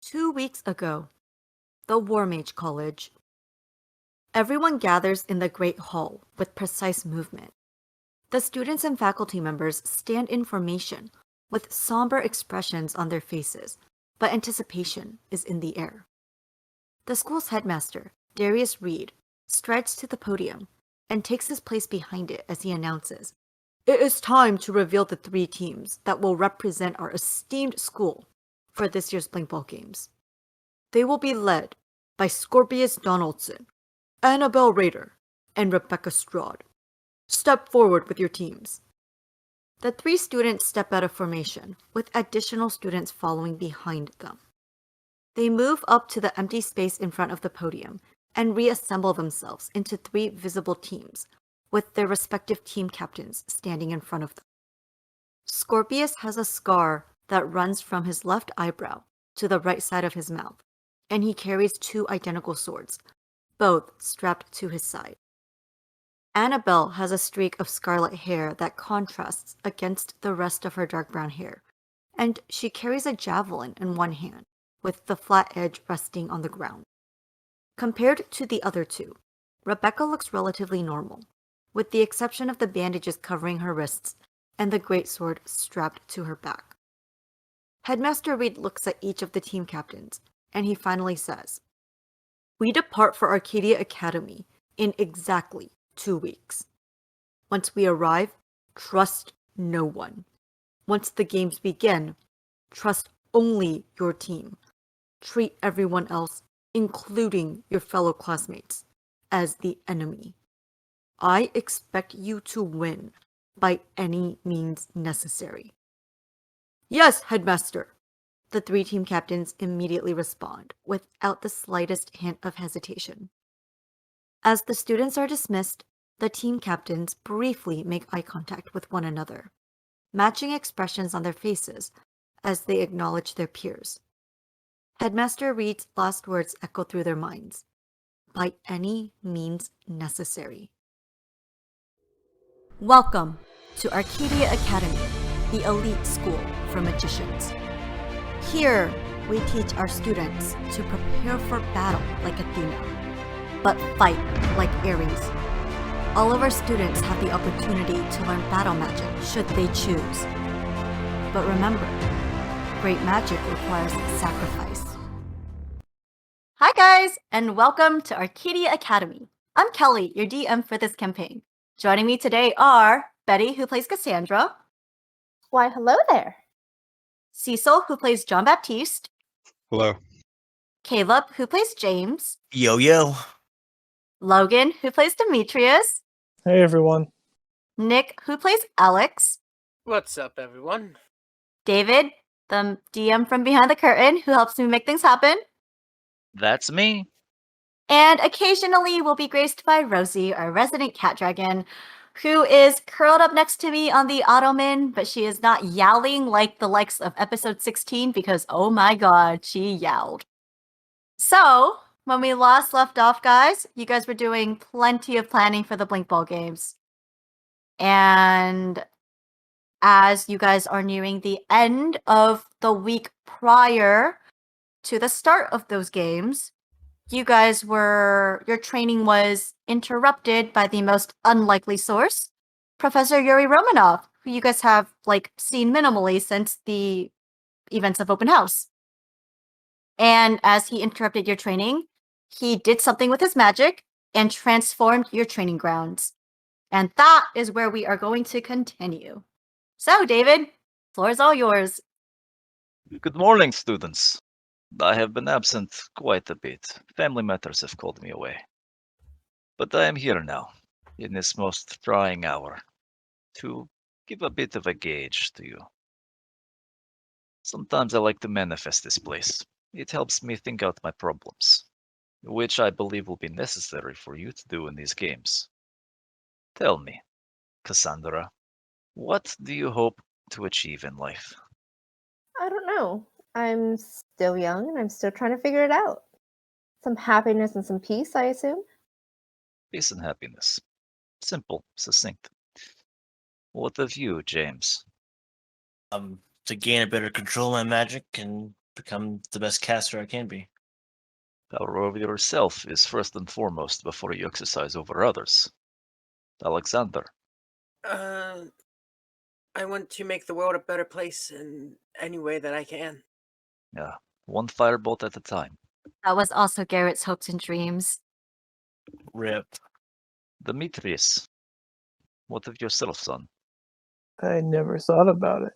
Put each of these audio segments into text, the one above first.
2 weeks ago, the War Mage College. Everyone gathers in the Great Hall with precise movement. The students and faculty members stand in formation with somber expressions on their faces, but anticipation is in the air. The school's headmaster, Darius Reed, strides to the podium and takes his place behind it as he announces, "It is time to reveal the 3 teams that will represent our esteemed school for this year's Blink Ball Games. They will be led by Scorpius Donaldson, Annabelle Rader, and Rebecca Straude. Step forward with your teams." The 3 students step out of formation, with additional students following behind them. They move up to the empty space in front of the podium and reassemble themselves into 3 visible teams, with their respective team captains standing in front of them. Scorpius has a scar that runs from his left eyebrow to the right side of his mouth, and he carries 2 identical swords, both strapped to his side. Annabelle has a streak of scarlet hair that contrasts against the rest of her dark brown hair, and she carries a javelin in one hand, with the flat edge resting on the ground. Compared to the other 2, Rebecca looks relatively normal, with the exception of the bandages covering her wrists and the greatsword strapped to her back. Headmaster Reed looks at each of the team captains, and he finally says, "We depart for Arcadia Academy in exactly 2 weeks. Once we arrive, trust no one. Once the games begin, trust only your team. Treat everyone else, including your fellow classmates, as the enemy. I expect you to win by any means necessary." "Yes, Headmaster," the 3 team captains immediately respond, without the slightest hint of hesitation. As the students are dismissed, the team captains briefly make eye contact with one another, matching expressions on their faces as they acknowledge their peers. Headmaster Reed's last words echo through their minds, "By any means necessary." Welcome to Arcadia Academy, the elite school for magicians. Here, we teach our students to prepare for battle like Athena, but fight like Ares. All of our students have the opportunity to learn battle magic should they choose. But remember, great magic requires sacrifice. Hi guys, and welcome to Arcadia Academy. I'm Kelly, your DM for this campaign. Joining me today are Betty, who plays Cassandra. Why, hello there. Cecil, who plays John Baptiste. Hello. Caleb, who plays James. Yo, yo. Logan, who plays Demetrius. Hey, everyone. Nick, who plays Alex. What's up, everyone? David, the DM from behind the curtain, who helps me make things happen. That's me. And occasionally we'll be graced by Rosie, our resident Catdragon, who is curled up next to me on the ottoman, but she is not yowling like the likes of episode 16 because, oh my god, she yowled. So, when we last left off, guys, you guys were doing plenty of planning for the Blink Ball games. And as you guys are nearing the end of the week prior to the start of those games, your training was interrupted by the most unlikely source, Professor Yuri Romanov, who you guys have, seen minimally since the events of Open House. And as he interrupted your training, he did something with his magic and transformed your training grounds. And that is where we are going to continue. So, David, floor is all yours. Good morning, students. I have been absent quite a bit. Family matters have called me away. But I am here now, in this most trying hour, to give a bit of a gauge to you. Sometimes I like to manifest this place. It helps me think out my problems, which I believe will be necessary for you to do in these games. Tell me, Cassandra, what do you hope to achieve in life? I don't know. I'm still young and I'm still trying to figure it out. Some happiness and some peace, I assume. Peace and happiness. Simple, succinct. What of you, James? To gain a better control of my magic and become the best caster I can be. Power over yourself is first and foremost before you exercise over others. Alexander. I want to make the world a better place in any way that I can. Yeah, one firebolt at a time. That was also Garrett's hopes and dreams. Rip. Demetrius. What of yourself, son? I never thought about it.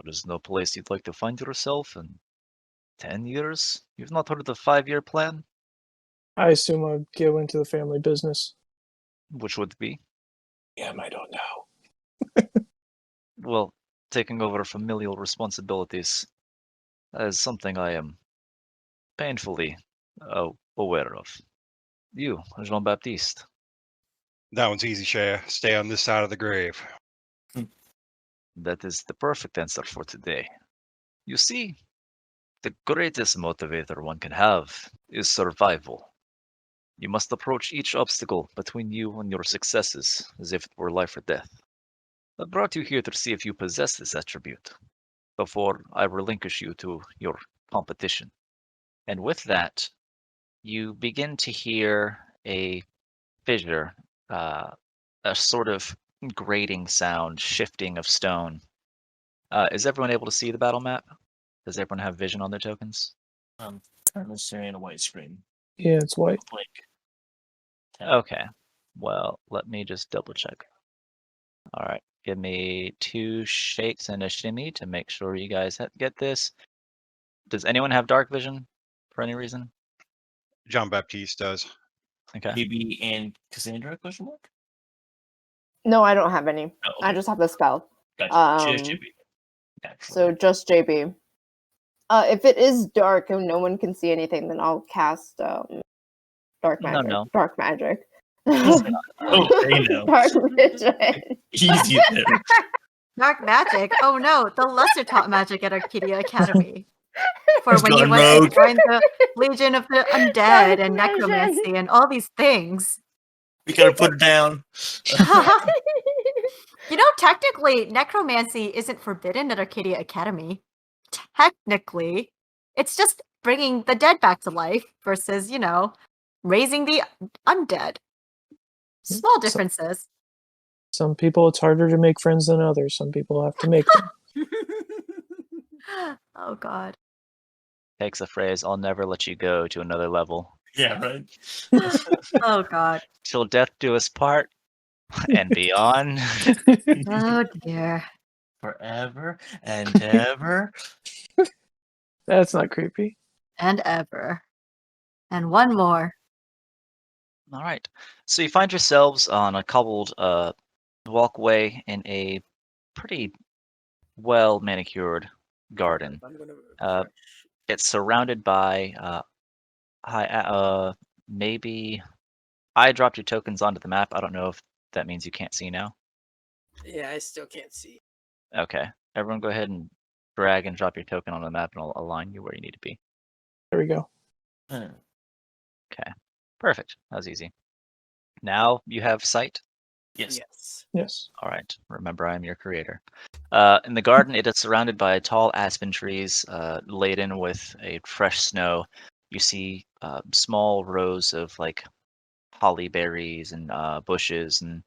There's no place you'd like to find yourself in 10 years? You've not heard of the 5-year plan? I assume I'd go into the family business. Which would be? I don't know. Well, taking over familial responsibilities is something I am painfully aware of. You, Jean-Baptiste. That one's easy, Shea. Stay on this side of the grave. That is the perfect answer for today. You see, the greatest motivator one can have is survival. You must approach each obstacle between you and your successes as if it were life or death. I brought you here to see if you possess this attribute before I relinquish you to your competition. And with that, you begin to hear a fissure, a sort of grating sound, shifting of stone. Is everyone able to see the battle map? Does everyone have vision on their tokens? I'm currently staring at a white screen. Yeah, it's white. Like, Okay. Well, let me just double check. All right. Give me 2 shakes and a shimmy to make sure you guys get this. Does anyone have dark vision for any reason? John Baptiste does. Okay. BB and Cassandra? Question mark. No, I don't have any. Oh, I okay. just have the spell. Gotcha. Just JB. So just JB. If it is dark and no one can see anything, then I'll cast dark No, magic. no. Dark magic. Oh, they know. Dark vision. Easy there. Dark magic? Oh no, the lesser taught magic at Arcadia Academy. For He's when you gone went rogue. to join the Legion of the Undead Dark and vision. Necromancy and all these things. We gotta put it down. You know, technically, necromancy isn't forbidden at Arcadia Academy. Technically. It's just bringing the dead back to life versus, raising the undead. Small differences. Some people, it's harder to make friends than others. Some people have to make them. Oh, God. Takes a phrase, I'll never let you go to another level. Yeah, right. Oh, God. Till death do us part and beyond. Oh, dear. Forever and ever. That's not creepy. And ever. And one more. All right. So you find yourselves on a cobbled walkway in a pretty well manicured garden. I'm gonna refresh. It's surrounded by maybe I dropped your tokens onto the map. I don't know if that means you can't see now. Yeah, I still can't see. Okay. Everyone go ahead and drag and drop your token on the map and I'll align you where you need to be. There we go. Okay. Perfect. That was easy. Now you have sight. Yes. Yes. All right. Remember, I am your creator. In the garden, it is surrounded by tall aspen trees, laden with a fresh snow. You see small rows of holly berries and bushes and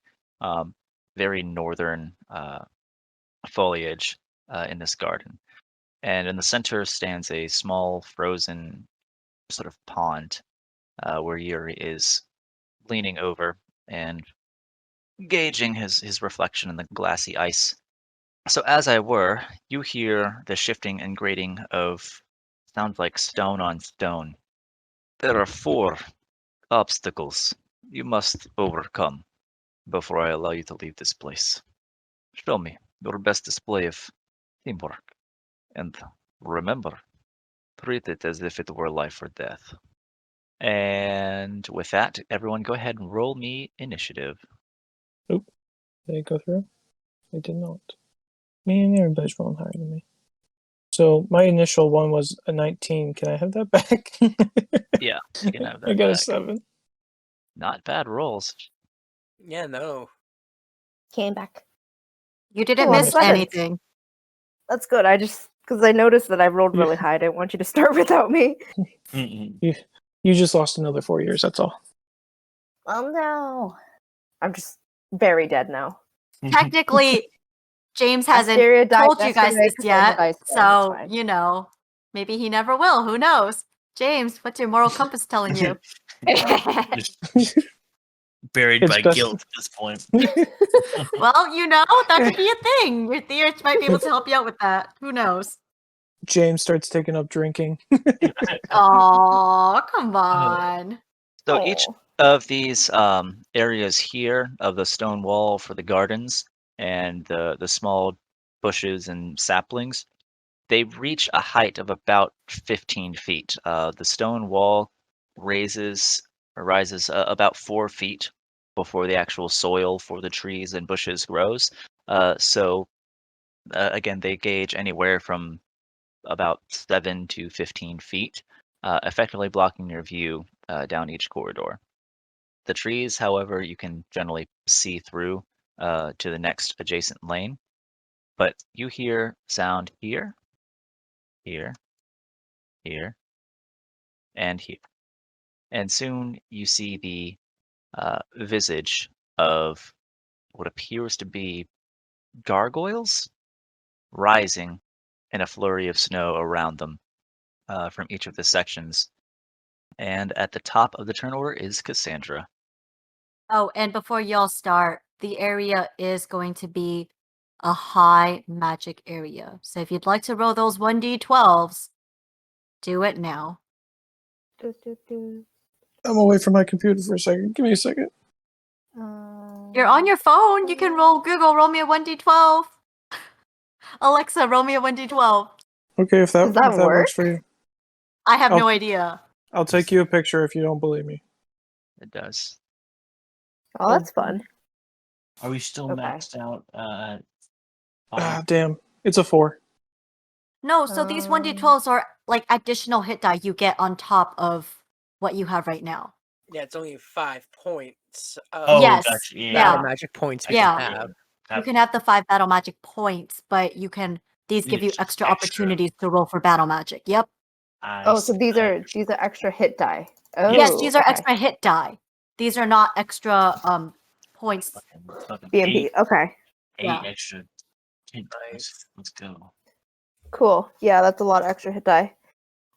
very northern foliage in this garden. And in the center stands a small frozen sort of pond where Yuri is leaning over and gauging his reflection in the glassy ice. So as I were, you hear the shifting and grating of sounds like stone on stone. There are 4 obstacles you must overcome before I allow you to leave this place. Show me your best display of teamwork. And remember, treat it as if it were life or death. And with that, everyone go ahead and roll me initiative. Did it go through? It did not. Man, everybody's rolling higher than me. So my initial one was a 19. Can I have that back? Yeah, you can have that I got a back. 7. Not bad rolls. Yeah, no. Came back. You didn't Oh, miss I'm excited. anything. That's good. I just Because I noticed that I rolled really high. I didn't want you to start without me. Mm-mm. You just lost another 4 years. That's all. Oh no. I'm just very dead now. Technically, James hasn't Asteria died told you guys yesterday this 'cause I rolled yet, dice again, it's so, fine. you know, maybe he never will. Who knows? James, what's your moral compass telling you? Just buried It's by best- guilt at this point. Well, you know, that could be a thing. Your theorist might be able to help you out with that. Who knows? James starts taking up drinking. Oh, come on. So each Aw. of these areas here of the stone wall for the gardens and the small bushes and saplings, they reach a height of about 15 feet. The stone wall rises about 4 feet before the actual soil for the trees and bushes grows. Again, they gauge anywhere from about 7 to 15 feet, effectively blocking your view down each corridor. The trees, however, you can generally see through to the next adjacent lane, but you hear sound here, here, here, and here. And soon you see the visage of what appears to be gargoyles rising in a flurry of snow around them from each of the sections. And at the top of the turn order is Cassandra. Oh, and before y'all start, the area is going to be a high magic area. So if you'd like to roll those 1d12s, do it now. Do, do, do. I'm away from my computer for a second. Give me a second. You're on your phone. You can roll Google, roll me a 1d12. Alexa, roll me a 1d12. Okay, if Does that that works work? for you. I have Oh. no idea. I'll take you a picture if you don't believe me. It does. Oh, that's fun. Are we still Okay. maxed out? Ah, Five? damn. It's a 4. No, so these 1d12s are like additional hit die you get on top of what you have right now. Yeah, it's only 5 points. Oh, Yes. gotcha. Yeah. Battle Yeah. magic points you Yeah. can have. You can have the 5 battle magic points, but these give you Just extra extra. opportunities to roll for battle magic. Yep. Oh, so these are extra hit die. Oh, Yes, these are okay. extra hit die. These are not extra points. fucking BMP. Okay. eight Yeah. extra hit dice. Nice. Let's go. Cool. Yeah, that's a lot of extra hit die.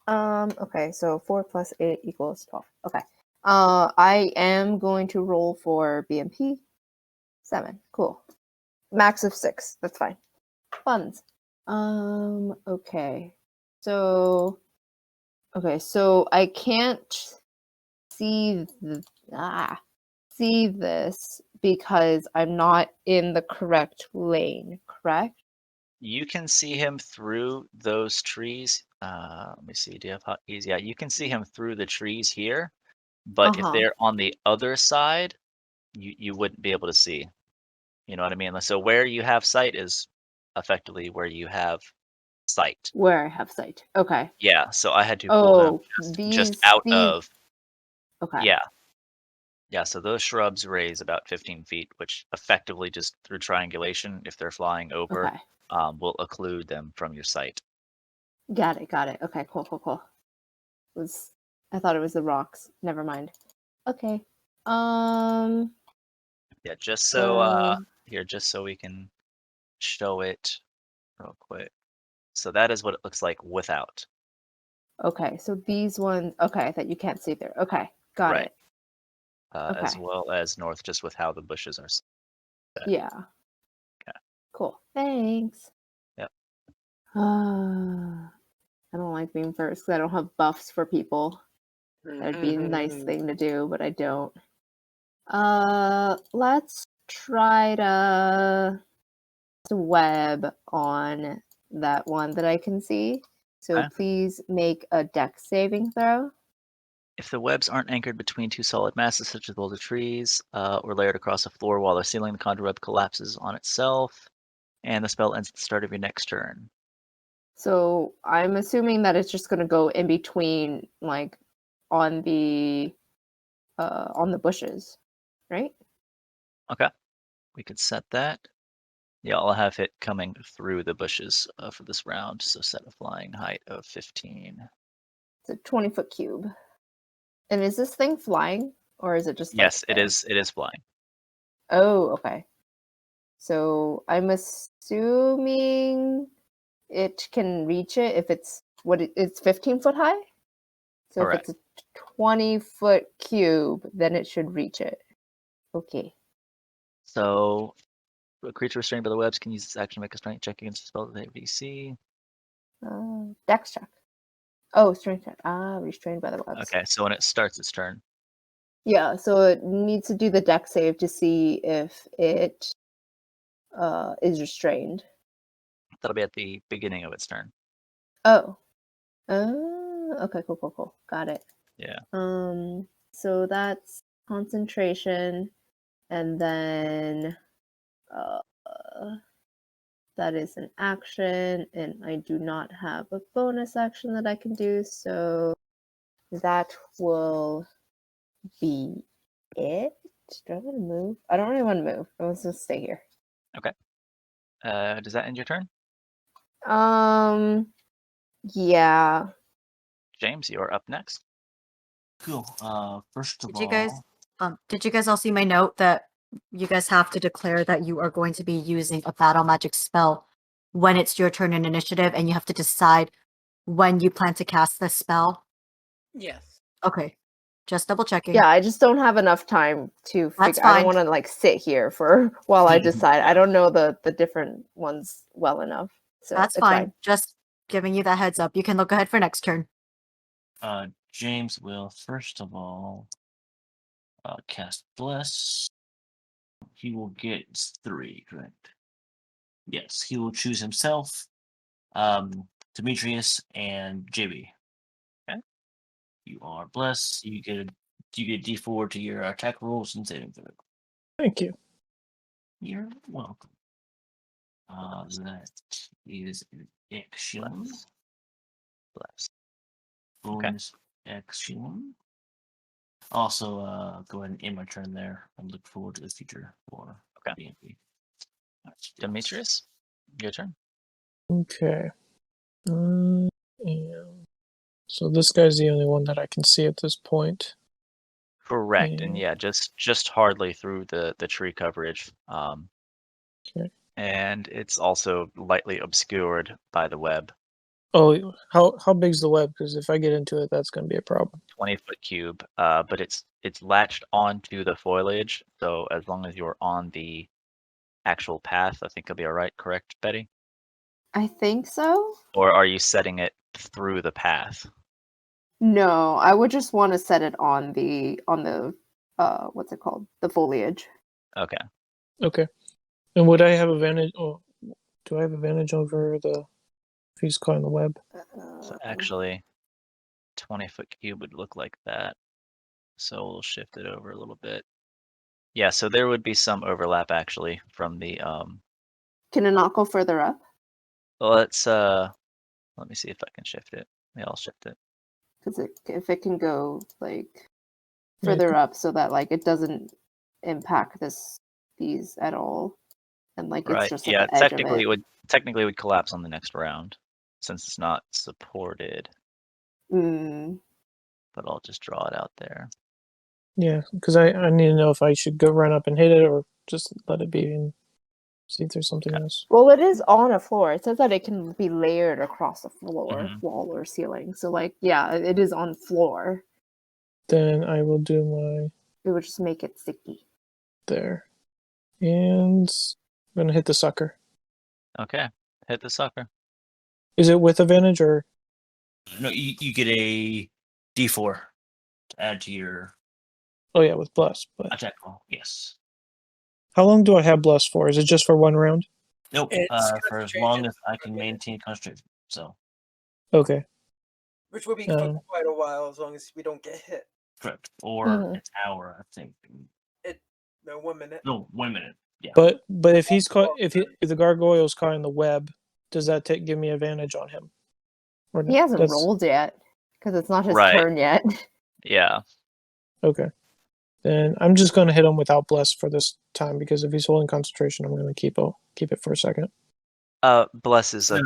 Okay, so 4 plus 8 equals 12. Okay. I am going to roll for BMP. 7. Cool. Max of 6. That's fine. Funds. Okay. So I can't see see this because I'm not in the correct lane, correct? You can see him through those trees. Let me see. Do you have hot keys? Yeah, you can see him through the trees here. But if Uh-huh. they're on the other side, you wouldn't be able to see. You know what I mean? So where you have sight is effectively where you have sight. Where I have sight. Okay. Yeah. So I had to pull them Oh, just out these of. okay. Yeah. Yeah. So those shrubs raise about 15 feet, which effectively just through triangulation, if they're flying over, Okay. will occlude them from your sight. Got it. Okay, cool. I thought it was the rocks. Never mind. Okay. Yeah. Just so here, just so we can show it real quick. So that is what it looks like without. Okay, so these ones that you can't see there. Okay, got Right. it. As Okay. well as north, just with how the bushes are. Yeah. Okay. Cool. Thanks. Yep. I don't like being first because I don't have buffs for people. That'd be a nice Mm-hmm. thing to do, but I don't. Let's try to web on that one that I can see. So Okay. please make a dex saving throw. If the webs aren't anchored between two solid masses, such as older trees, or layered across a floor wall or ceiling, the conjure web collapses on itself, and the spell ends at the start of your next turn. So I'm assuming that it's just going to go in between, like on the bushes, right? Okay, we could set that. Yeah, I'll have it coming through the bushes for this round. So set a flying height of 15. It's a 20-foot cube. And is this thing flying, or is it just like Yes, it there? is. It is flying. Oh, okay. So I'm assuming it can reach it if it's it's 15 foot high. So Correct. if it's a 20-foot cube, then it should reach it. Okay. So a creature restrained by the webs can use this action to make a strength check against the spell that they have DC. Dex check. Oh, strength check. Restrained by the webs. Okay, so when it starts its turn. Yeah, so it needs to do the dex save to see if it is restrained. That'll be at the beginning of its turn. Oh. Okay, cool. Got it. Yeah. So that's concentration, and then that is an action, and I do not have a bonus action that I can do, so that will be it. Do I want to move? I don't really want to move. I want to stay here. Does that end your turn? Yeah. James, you're up next. Cool. First of Did you guys all, did you guys all see my note that you guys have to declare that you are going to be using a battle magic spell when it's your turn in initiative, and you have to decide when you plan to cast this spell? Yes. Okay. Just double checking. Yeah, I just don't have enough time to That's figure. I fine. don't want to like sit here for while I decide. I don't know the different ones well enough. So That's it's fine. Just giving you that heads up. You can look ahead for next turn. James will first of all cast Bless. He will get 3, correct? Yes, he will choose himself, Demetrius, and JB. Okay. You are blessed. You get a D4 to your attack rolls and saving throw. Thank you. You're welcome. That is an action. Bless. Bonus action. Also, go ahead and end my turn there. I'm looking forward to the future for BNP. Demetrius, your turn. Okay. Yeah. So this guy's the only one that I can see at this point. Correct, and Yeah. yeah, just hardly through the tree coverage. Okay. And it's also lightly obscured by the web. Oh, how big's the web? Because if I get into it, that's going to be a problem. 20-foot cube, but it's latched onto the foliage. So as long as you're on the actual path, I think it'll be all right. Correct, Betty? I think so. Or are you setting it through the path? No, I would just want to set it on the what's it called? The foliage. Okay. Okay. And would I have advantage? Oh, do I have advantage over if he's caught in the web? So actually, 20-foot cube would look like that. So we'll shift it over a little bit. Yeah, so there would be some overlap actually from the Can it not go further up? well, let's let me see if I can shift it. Yeah, I'll shift it. Because if it can go like Yeah, further up, so that like it doesn't impact these at all, and like it's Right. just at Yeah, the edge of technically it. it would collapse on the next round since it's not supported, Mm. but I'll just draw it out there. Yeah, because I need to know if I should go run up and hit it or just let it be and see if there's something else. Well, it is on a floor. It says that it can be layered across a floor, Mhm. wall, or ceiling. So, like, yeah, it is on floor. Then I will do my It would just make it sticky. there. And I'm going to hit the sucker. Okay. Hit the sucker. Is it with advantage or? No, you get a D4 to add to your Oh, yeah, with bless. But attack roll. Yes. how long do I have bless for? Is it just for one round? Nope. It's For as concentration long as I for can a minute. maintain concentration. So Okay. Which will be for quite a while as long as we don't get hit. correct. Or Mhm. an hour, I think. No, 1 minute. No, 1 minute. Yeah. But if he's caught, if the gargoyle's caught in the web, does that give me advantage on him? Or He hasn't that's- rolled yet because it's not his Right. turn yet. Yeah. Okay. Then I'm just going to hit him without bless for this time because if he's holding concentration, I'm going to keep keep it for a second. Bless is a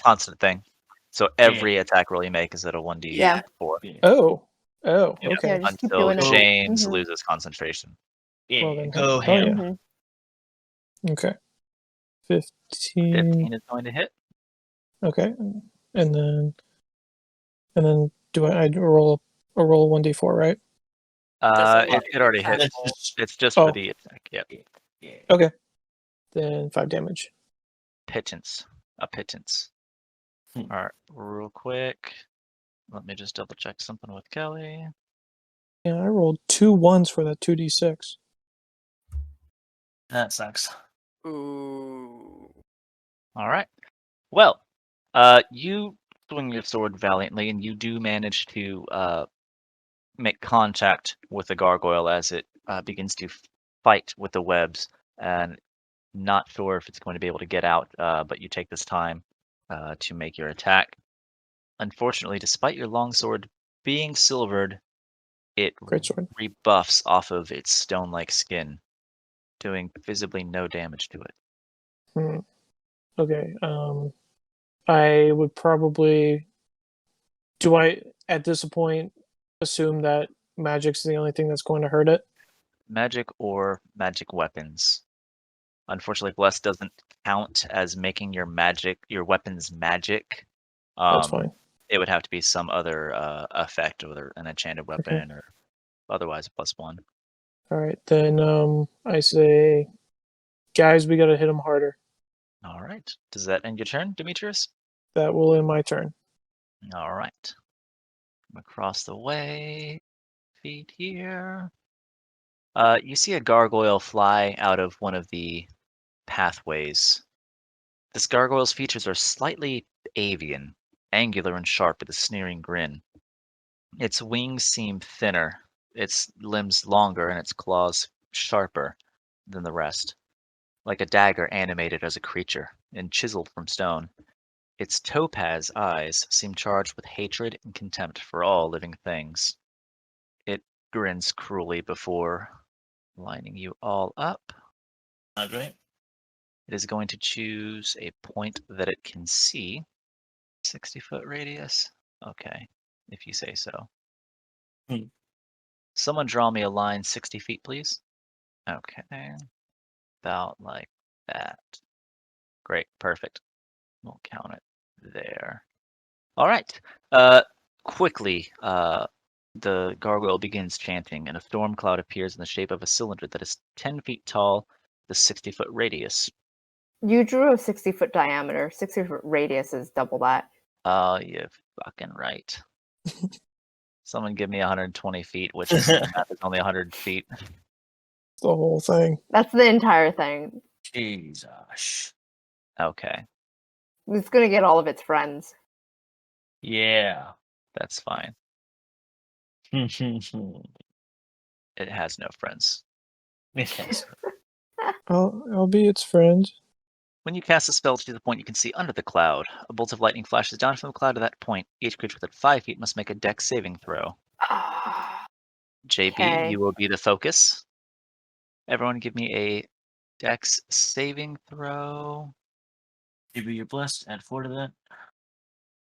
constant thing. So every attack roll you make is at a 1d4 Yeah. Yeah. Oh, Yep. okay. Yeah, just keep until doing it. James Mhm. loses concentration. Yeah, Well, then, go hell ham. yeah. Mhm. Okay. 15. 15 is going to hit. Okay. And then do I roll a roll 1d4, right? Doesn't It already attack hit. roll. It's just Oh. for the attack. Yep. Yeah. Okay. Then 5 damage. Pittance. A pittance. Hmm. Alright, real quick. Let me just double check something with Kelly. Yeah, I rolled 2 1s for that 2d6. That sucks. Ooh. Alright. Well, you swing your sword valiantly, and you do manage to make contact with the gargoyle as it begins to fight with the webs. And not sure if it's going to be able to get out, but you take this time to make your attack. Unfortunately, despite your longsword being silvered, it Greatsword. rebuffs off of its stone-like skin, doing visibly no damage to it. Hmm. Okay. I would probably. Do I, at this point, assume that magic's the only thing that's going to hurt it? Magic or magic weapons. Unfortunately, Bless doesn't count as making your weapons magic. That's fine. It would have to be some other effect, whether an enchanted Okay. weapon or otherwise a +1. All right. Then I say, guys, we got to hit him harder. All right. Does that end your turn, Demetrius? That will end my turn. All right. Across the way, feet here. You see a gargoyle fly out of one of the pathways. This gargoyle's features are slightly avian, angular and sharp with a sneering grin. Its wings seem thinner, its limbs longer, and its claws sharper than the rest, like a dagger animated as a creature and chiseled from stone. Its topaz eyes seem charged with hatred and contempt for all living things. It grins cruelly before lining you all up. Great. It is going to choose a point that it can see. 60-foot radius? Okay, if you say so. Hmm. Someone draw me a line 60 feet, please. Okay. About like that. Great, perfect. We'll count it there. All right. Quickly, the gargoyle begins chanting, and a storm cloud appears in the shape of a cylinder that is 10 feet tall, with a 60-foot radius. You drew a 60-foot diameter. 60-foot radius is double that. Oh, you're fucking right. Someone give me 120 feet, which is the map is only 100 feet. The whole thing. That's the entire thing. Jesus. Okay, It's gonna get all of its friends. Yeah. that's fine. Yes. It has no friends. I'll be its friend. When you cast a spell to the point you can see under the cloud, a bolt of lightning flashes down from the cloud to that point. Each creature within 5 feet must make a dex saving throw. JB, Okay. you will be the focus. Everyone give me a dex saving throw. Maybe you're blessed. Add 4 to that.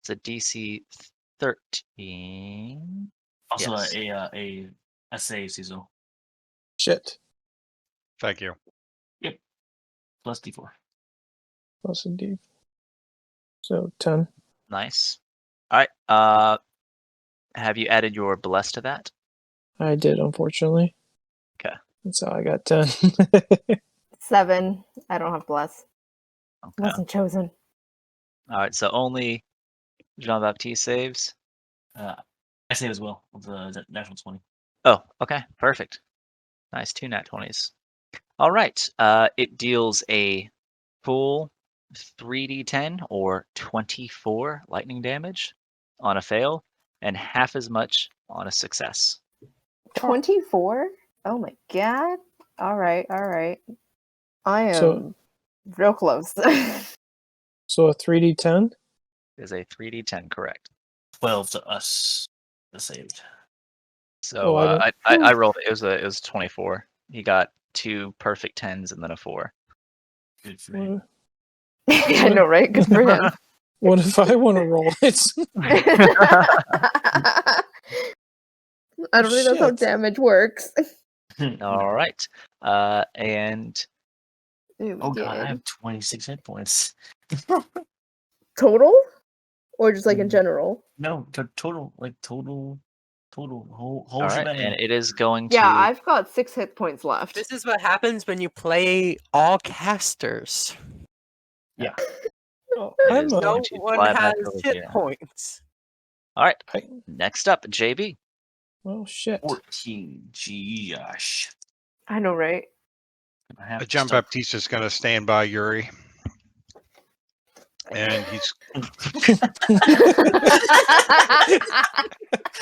It's a DC 13. Also Yes. a save, Cecil. Shit. Thank you. Plus D4. Plus a D. So 10. Nice. Alright, have you added your bless to that? I did, unfortunately. 'Kay. That's how I got 10. 7. I don't have bless. Okay. Wasn't chosen. Alright, so only Jean-Baptiste saves. I save as well with the natural 20. Oh, okay, perfect. Nice, 2 nat 20s. All right, it deals a full 3d10 or 24 lightning damage on a fail, and half as much on a success. 24? Oh my god. Alright. I am So- real close. So a 3d10? Is a 3d10 correct? 12 to us. The saved. So I I rolled it. It was 24. He got 2 perfect 10s and then a 4. Good for him. I know, right? Good for him. What if I want to roll it? I don't think that's how Shit. damage works. All right. And Oh god, I have 26 hit points. Total? Or just like in Mm. general? No, total, like total, whole all right, shebang. and it is going Yeah, to. I've got 6 hit points left. This is what happens when you play all casters. Yeah. Oh, It I'm is a, going No to one fly back has over hit here. points. All right. I, Next up, JB. oh shit. 14. Gosh. I know, right? I have to John start- Baptista's going to stand by Yuri. And he's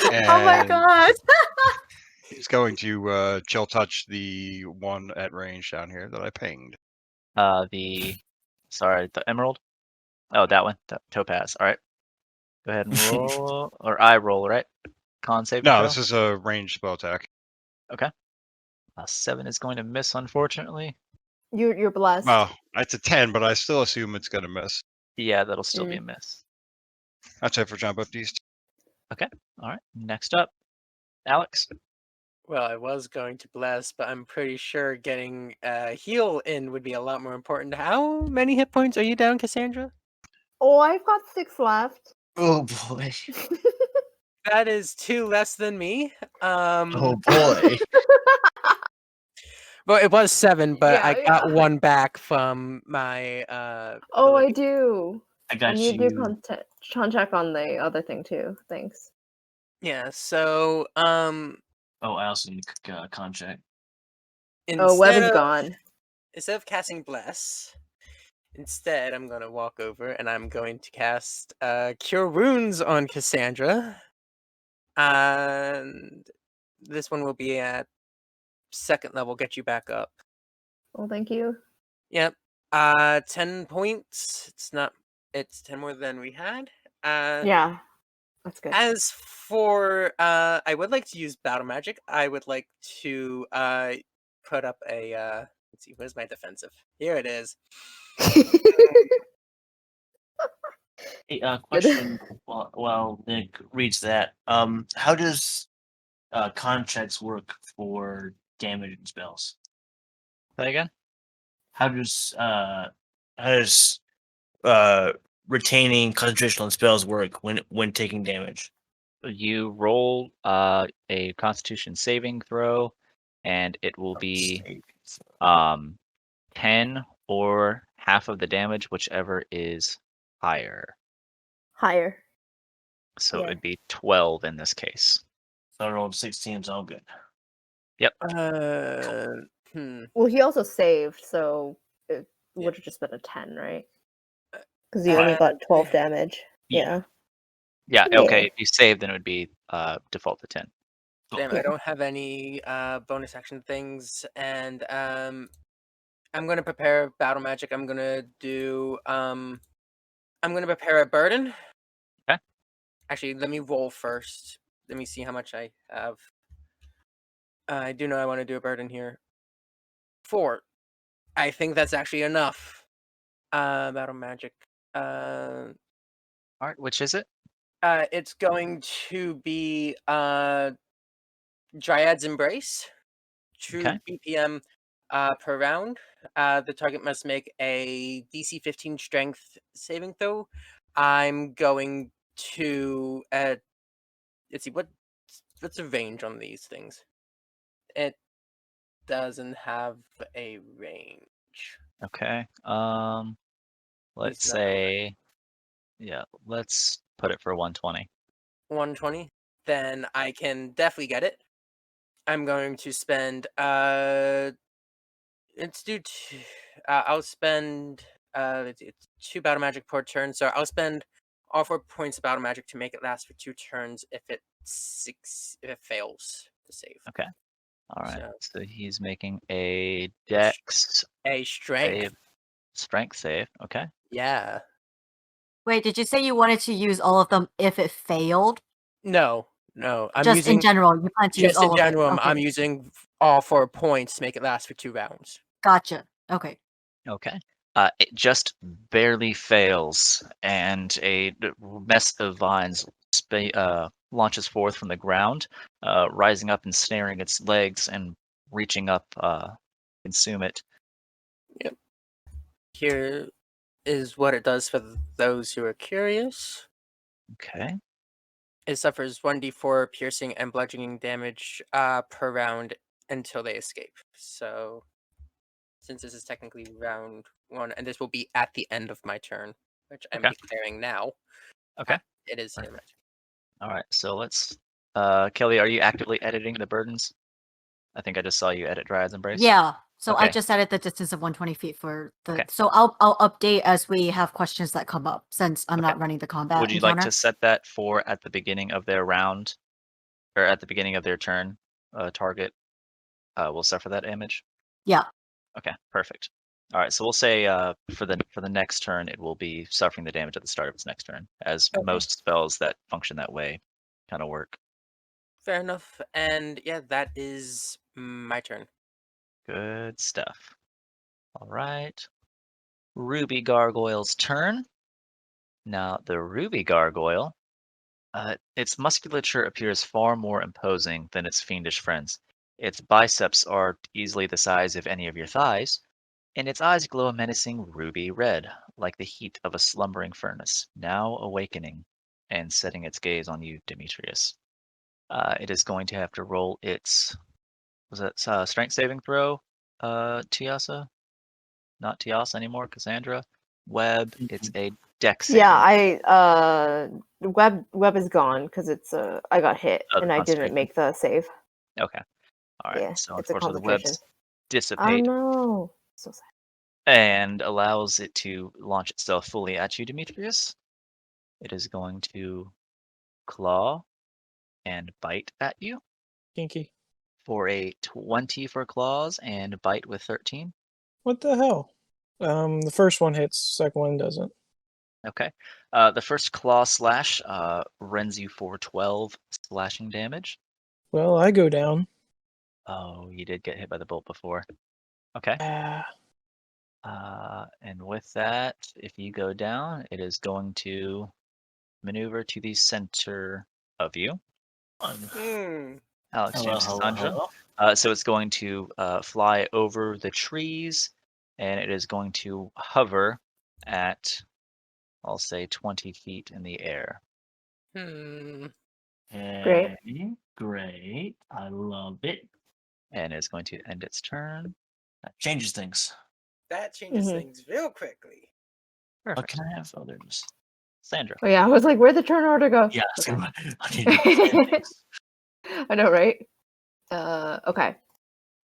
Oh my And- god! he's going to chill touch the one at range down here that I pinged. The emerald. Oh, that one, the topaz. All right. Go ahead and roll, or I roll, right? Con save. No, this is a ranged spell attack. 7 is going to miss, unfortunately. You're blessed. Well, it's a 10, but I still assume it's going to miss. Yeah, that'll still be a miss. That's it for John Baptiste. All right. Next up, Alex. Well, I was going to bless, but I'm pretty sure getting a heal in would be a lot more important. How many hit points are you down, Cassandra? Oh, I've got 6 left. Oh boy. That is 2 less than me. Oh boy. Well, it was 7, but Yeah, I got yeah. 1 back from my Oh, I ability. do. I got And you you. do check on the other thing too. Thanks. Yeah, so Oh, I also need contract. Oh, web instead is of gone. instead of casting bless, instead I'm gonna walk over and I'm going to cast Cure Wounds on Cassandra. And this one will be at 2nd level, get you back up. Oh, thank you. Yep. 10 points. It's 10 more than we had. Yeah, that's good. As for I would like to use battle magic. I would like to put up a let's see, where's my defensive? Here it is. Hey, question while Nick reads that. How does contracts work for damage and spells? Say again. How does retaining concentration on spells work when taking damage? You roll a Constitution saving throw, and it will be 10 or half of the damage, whichever is higher. Higher. So Yeah. it'd be 12 in this case. So I rolled 16, it's all good. Well, he also saved, so it would have just been a 10, right? Because he only got 12 damage. Yeah. Yeah, Yeah. okay. If you save, then it would be default to 10. Damn, Yeah. I don't have any bonus action things, and I'm gonna prepare battle magic. I'm gonna do I'm gonna prepare a burden. Okay. Actually, let me roll first. Let me see how much I have. I do know I want to do a burden here. 4. I think that's actually enough. Battle magic. All right, which is it? It's going to be Dryad's Embrace. 2 Okay. BPM per round. The target must make a DC 15 Strength saving throw. I'm going to let's see what's the range on these things. It doesn't have a range. Okay. Let's It's not say, yeah, let's put it for 120. 120. Then I can definitely get it. I'm going to spend let's do I'll spend it's 2 battle magic per turn, so I'll spend all 4 points of battle magic to make it last for 2 turns if it fails to save. Okay. All right. So- So he's making a dex A strength. save, strength save. Okay. Yeah. Wait, did you say you wanted to use all of them if it failed? No. I'm Just using in general, you plan to use just all in of general. it. Okay. I'm using all 4 points to make it last for 2 rounds. Gotcha. Okay. Okay. It just barely fails, and a mess of vines launches forth from the ground, rising up and snaring its legs and reaching up, consume it. Here is what it does for those who are curious. Okay. It suffers 1d4 piercing and bludgeoning damage per round until they escape. So, since this is technically round 1, and this will be at the end of my turn, which I'm Okay. declaring now. Okay. It is in my turn. All right. So let's. Kelly, are you actively editing the burdens? I think I just saw you edit Dryad's Embrace. Yeah. So I Okay. just added the distance of 120 feet for the. Okay. So I'll update as we have questions that come up since I'm Okay. not running the combat. Would you like encounter. to set that for at the beginning of their round, or at the beginning of their turn? Target will suffer that damage. Yeah. Okay. Perfect. All right. So we'll say for the next turn, it will be suffering the damage at the start of its next turn, as Okay. most spells that function that way kind of work. Fair enough. And yeah, that is my turn. Good stuff. All right. Ruby Gargoyle's turn. Now, the Ruby Gargoyle, its musculature appears far more imposing than its fiendish friends. Its biceps are easily the size of any of your thighs, and its eyes glow a menacing ruby red, like the heat of a slumbering furnace, now awakening and setting its gaze on you, Demetrius. It is going to have to roll its, was it strength saving throw, Tiasa? Not Tiasa anymore, Cassandra. Web, it's a dex saving. Yeah, web is gone because it's I got hit Oh, the and I didn't concentration. make the save. Okay. All right. Yeah, So it's a unfortunately, the concentration. webs Oh dissipate no, so sad. and allows it to launch itself fully at you, Demetrius. It is going to claw and bite at you Kinky. for a 20 for claws and bite with 13. What the hell? The first one hits, second one doesn't. Okay. The first claw slash rends you for 12 slashing damage. Well, I go down. Oh, you did get hit by the bolt before. Okay. And with that, if you go down, it is going to maneuver to the center of you. Alex, Hello, James, hello, Cassandra. hello. So it's going to fly over the trees, and it is going to hover at, I'll say, 20 feet in the air. Hmm. Great. Hey, great. I love it. And it's going to end its turn. That changes things. That changes Mhm. things real quickly. What Perfect. can I have others? Sandra. Oh yeah, I was like, where'd the turn order go? Yeah, Okay. I need to understand things. I know, right? Okay.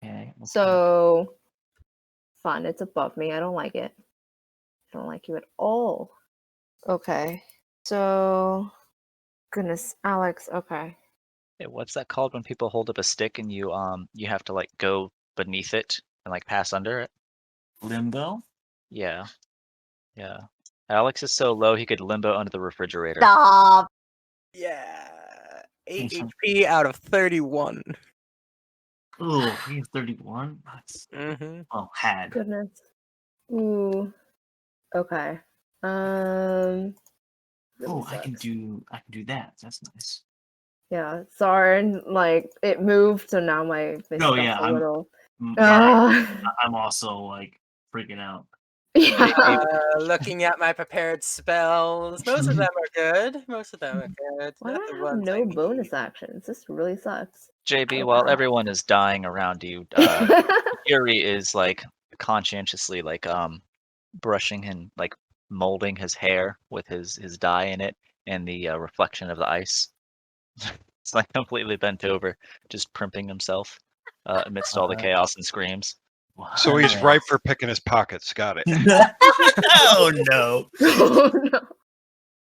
Okay, let's So fun. It's above me. I don't like it. I don't like you at all. Okay. So goodness, Alex. Okay. Hey, what's that called when people hold up a stick and you have to like go beneath it and like pass under it? limbo. Yeah. Yeah. Alex is so low he could limbo under the refrigerator. Stop. Yeah. 8 HP out of 31. Oh, he's 31. That's Mm-hmm. had. Goodness. Ooh. Okay. Really Oh, I can sucks. do that. That's nice. Yeah, sorry. Like it moved, so now my No, stuff's yeah, a little. I'm also like freaking out. Yeah. Looking at my prepared spells. Most of them are good. Most of them are good. Why Not do the I have ones I no need. bonus actions? This really sucks. JB, while everyone is dying around you, Yuri is like conscientiously like brushing and like molding his hair with his dye in it and the reflection of the ice. It's like completely bent over, just primping himself amidst all the chaos and screams. So he's ripe for picking his pockets. Got it. Oh no. Oh no.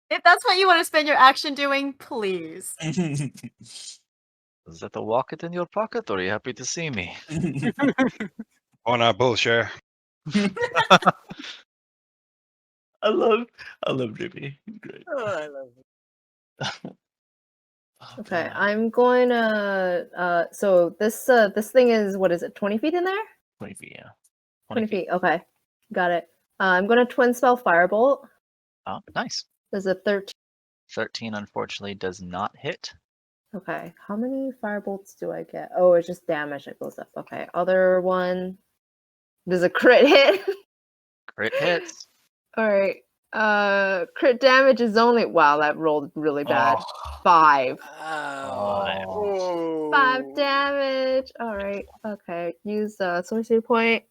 If that's what you want to spend your action doing, please. Is that the wallet in your pocket, or are you happy to see me? Why not both, share? I love Jimmy. Great. Oh, I love it. Oh, Okay, God. I'm going to so this thing is, what is it, 20 feet in there? 20 feet, yeah. 20 feet. Okay. Got it. I'm gonna twin spell Firebolt. Oh, nice. There's a 13. 13 unfortunately does not hit. Okay, how many Firebolts do I get? Oh, it's just damage that goes up. Okay, other one. Does a crit hit? Crit hits. Alright. Crit damage is only wow, that rolled really bad. Oh. 5. Oh. 5 damage. Alright, okay. Use the sorcery point.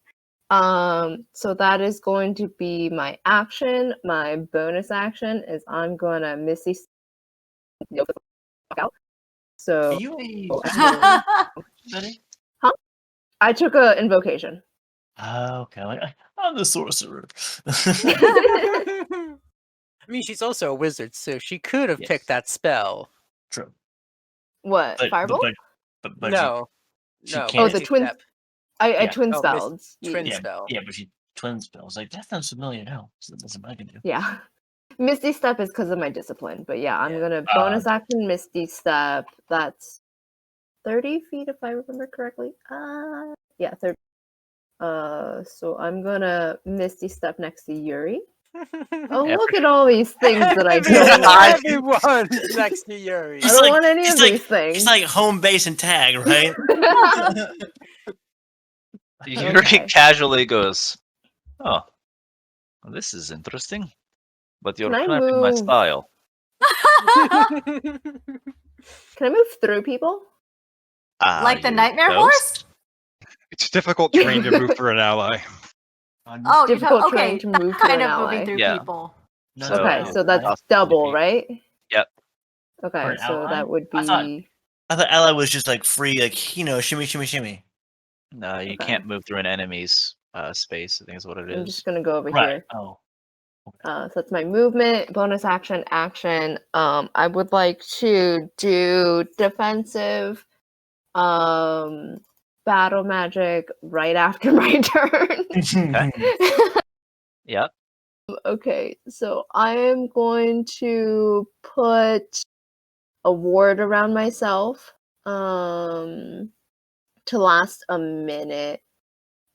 So that is going to be my action. My bonus action is I'm gonna Misty Step out. So Are you a buddy? I took a invocation. Oh, okay. I'm the sorcerer. I mean, she's also a wizard, so she could have Yes. picked that spell. True. What? Firebolt? But No. she No. can't- Oh, the Misty twin. Step. I Yeah. twin Oh, spelled. twin yeah, spell. yeah, but she twin spells. Like that sounds familiar now. So that's what I can do. Yeah. Misty Step is because of my discipline, but yeah, I'm Yeah. gonna bonus action Misty Step. That's 30 feet if I remember correctly. Yeah, 30. So I'm gonna Misty Step next to Yuri. Oh, look at all these things that I don't want. Everyone's next to Yuri. I don't want any of it's like, these things. It's like home base and tag, right? Yuri Okay. casually goes, "Oh, well, this is interesting, but you're Can I cramping my move? style." Can I move through people? Like the You nightmare ghost? horse? It's difficult terrain to move for an ally. Oh, you're Difficult talking, terrain okay, to that move through kind an of moving ally. through Yeah. people. No, So- Okay, no, so that's Possibly double, be- right? Yep. Okay, For an so ally? that would I thought- be. I thought ally was just like free, like shimmy, shimmy, shimmy. No, you Okay. can't move through an enemy's space. I think is what it I'm is. just gonna go over Right. here. Oh. So that's my movement, bonus action, action. I would like to do defensive, battle magic right after my turn. Yep. Okay, so I am going to put a ward around myself, to last a minute.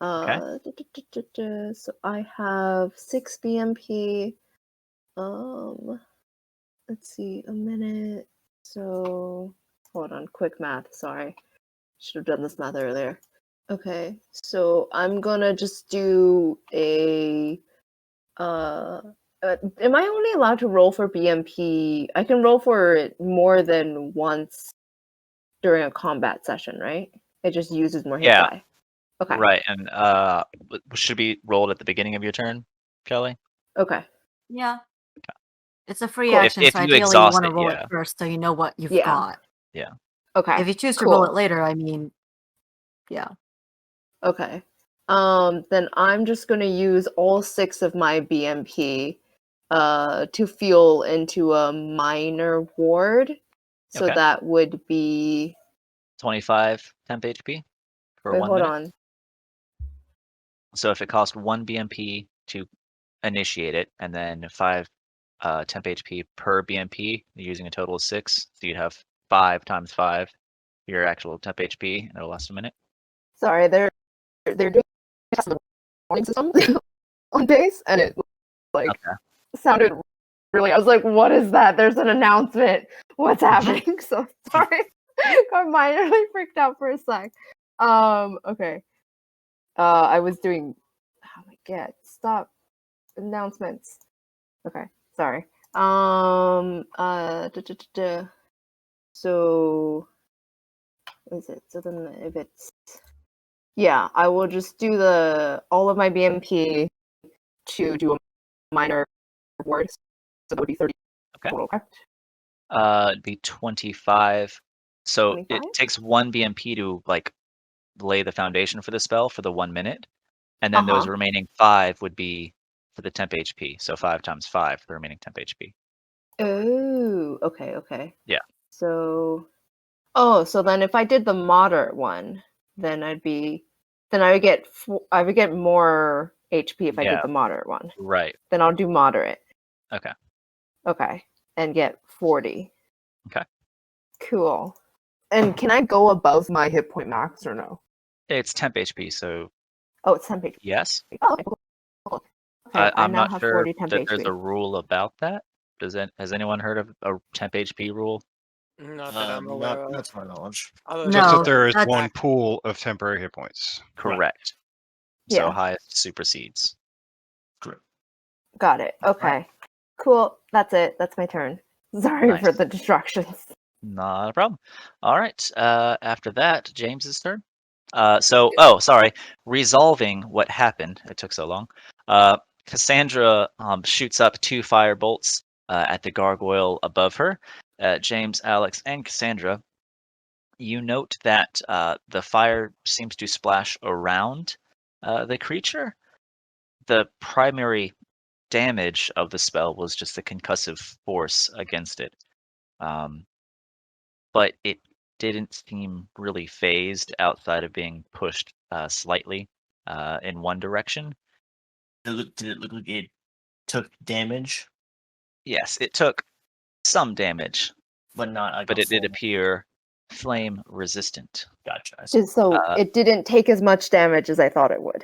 So I have 6 BMP. Let's see, a minute. So hold on, quick math. Sorry, should have done this math earlier. Okay, so I'm gonna just do a. Am I only allowed to roll for BMP? I can roll for it more than once during a combat session, right? It just uses more hit Yeah. die. Okay. Right, and should be rolled at the beginning of your turn, Kelly. Okay. Yeah. It's a free Cool. action, If so you ideally you exhaust want to it, roll yeah. it first so you know what you've Yeah. got. Okay. If you choose to cool. roll it later, I mean, yeah. Okay. Then I'm just gonna use all 6 of my BMP to fuel into a minor ward. So Okay. that would be 25 temp HP for wait, 1 hold minute. on. So if it costs 1 BMP to initiate it, and then 5 temp HP per BMP, you're using a total of 6. So you'd have 5 times 5 for your actual temp HP, and it'll last a minute. Sorry, they're doing tests of the warning system on base, and it like Okay. sounded really. I was like, "What is that? There's an announcement. What's happening?" So sorry, got minorly freaked out for a sec. Okay. I was doing. Oh my god! Stop announcements. Okay, sorry. So is it? So then if it's yeah, I will just do all of my BMP to do a minor ward. So that would be 30 Okay. total, correct? It'd be 25. So 25? it takes 1 BMP to like lay the foundation for the spell for the 1 minute, and then those Uh-huh. remaining 5 would be for the temp HP. So 5 times 5 for the remaining temp HP. Oh, okay. Yeah. So so then if I did the moderate one, then I would get more HP if I did Yeah. the moderate one. Right. Then I'll do moderate. Okay. Okay. And get 40. Okay. Cool. And can I go above my hit point max or no? It's temp HP, so Oh, it's 10 HP. yes. Oh, okay, cool. Okay, I I'm now not have sure 40 temp that there's HP. a rule about that. Has anyone heard of a temp HP rule? Not that I'm aware of. Not to my knowledge. Other Just No, that there is that's- one pool of temporary hit points. Correct. So Yeah. highest supersedes. Correct. Got it. Okay. Cool. That's it. That's my turn. Sorry for Nice. the distractions. Not a problem. All right. After that, James's turn. Sorry. Resolving what happened. It took so long. Cassandra shoots up 2 fire bolts at the gargoyle above her. James, Alex, and Cassandra. You note that the fire seems to splash around the creature. The primary damage of the spell was just the concussive force against it. But it didn't seem really phased outside of being pushed slightly in one direction. Did it look like it took damage, Yes, it took some damage, but not like but a it did full- appear flame resistant. Gotcha. I see. So it didn't take as much damage as I thought it would.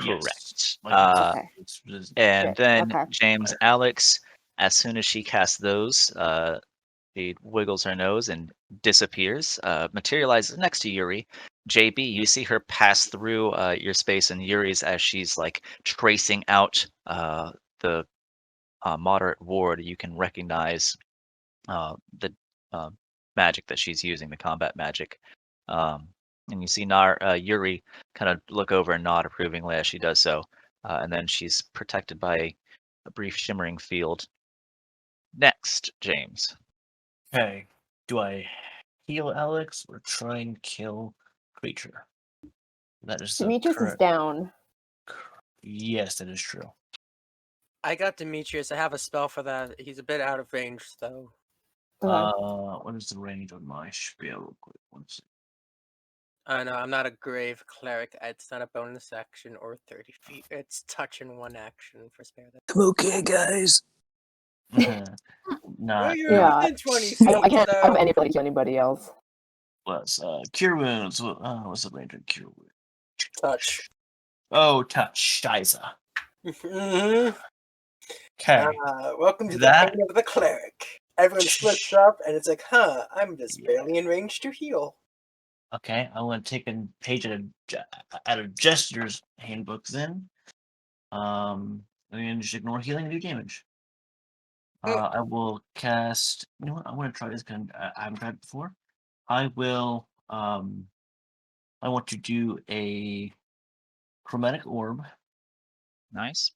Yes. Correct. Okay. And Shit, then okay. James, Alex, as soon as she casts those, she wiggles her nose and disappears, materializes next to Yuri. JB, you see her pass through your space and Yuri's as she's like tracing out the moderate ward. You can recognize the magic that she's using, the combat magic. And you see Yuri kind of look over and nod approvingly as she does so. And then she's protected by a brief shimmering field. Next, James. Okay. Do I heal Alex or try and kill creature? That is the Demetrius is correct. down. Yes, that is true. I got Demetrius. I have a spell for that. He's a bit out of range, though. Okay. What is the range of my spell? Real quick, 1 second. No, I'm not a grave cleric. It's not a bonus action or 30 feet. It's touch in 1 action for spare that. I'm okay, guys. Well, Not you're Yeah. within 20 feet. I can't have so... any ability to anybody else. plus cure wounds. What's the range of cure wounds? Touch. Oh, touch. Scheiße. Mhm. Okay. Welcome to That- the pain of the cleric. Everyone splits up, and it's like, I'm just barely in range to heal. Okay, I want to take a page out of Jester's handbook then. And just ignore healing and do damage. I will cast. You know what? I want to try this because I haven't tried it before. I will. I want to do a chromatic orb. Nice.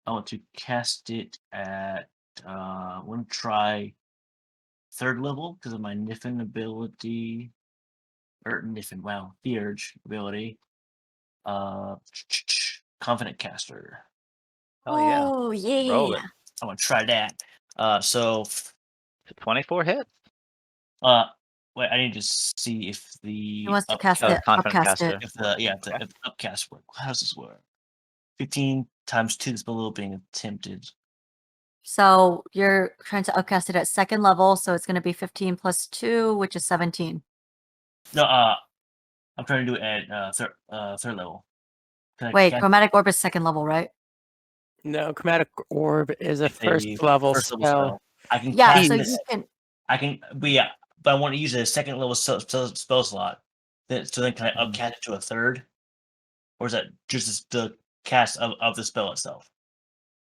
I want to cast it at. I want to try 3rd level because of my Niffin ability. Or Niffin, wow, Theurge ability. Confident caster. Oh yeah. Oh, yeah. Roll it. I want to try that. So 24 hit. wait, I need to see if the He wants to cast it, confident upcast caster. it. if the upcast work. How does this work? 15 times 2 is below being attempted. So you're trying to upcast it at 2nd level, so it's going to be 15 plus 2, which is 17. No, I'm trying to do it at 3rd level. Can I Wait, cast chromatic orb is 2nd level, right? No, Chromatic Orb is a it first level first level spell. I can Yeah, cast so it. you can. I can, but I want to use a 2nd level spell slot. Then can I upcast it to a 3rd, or is that just the cast of the spell itself?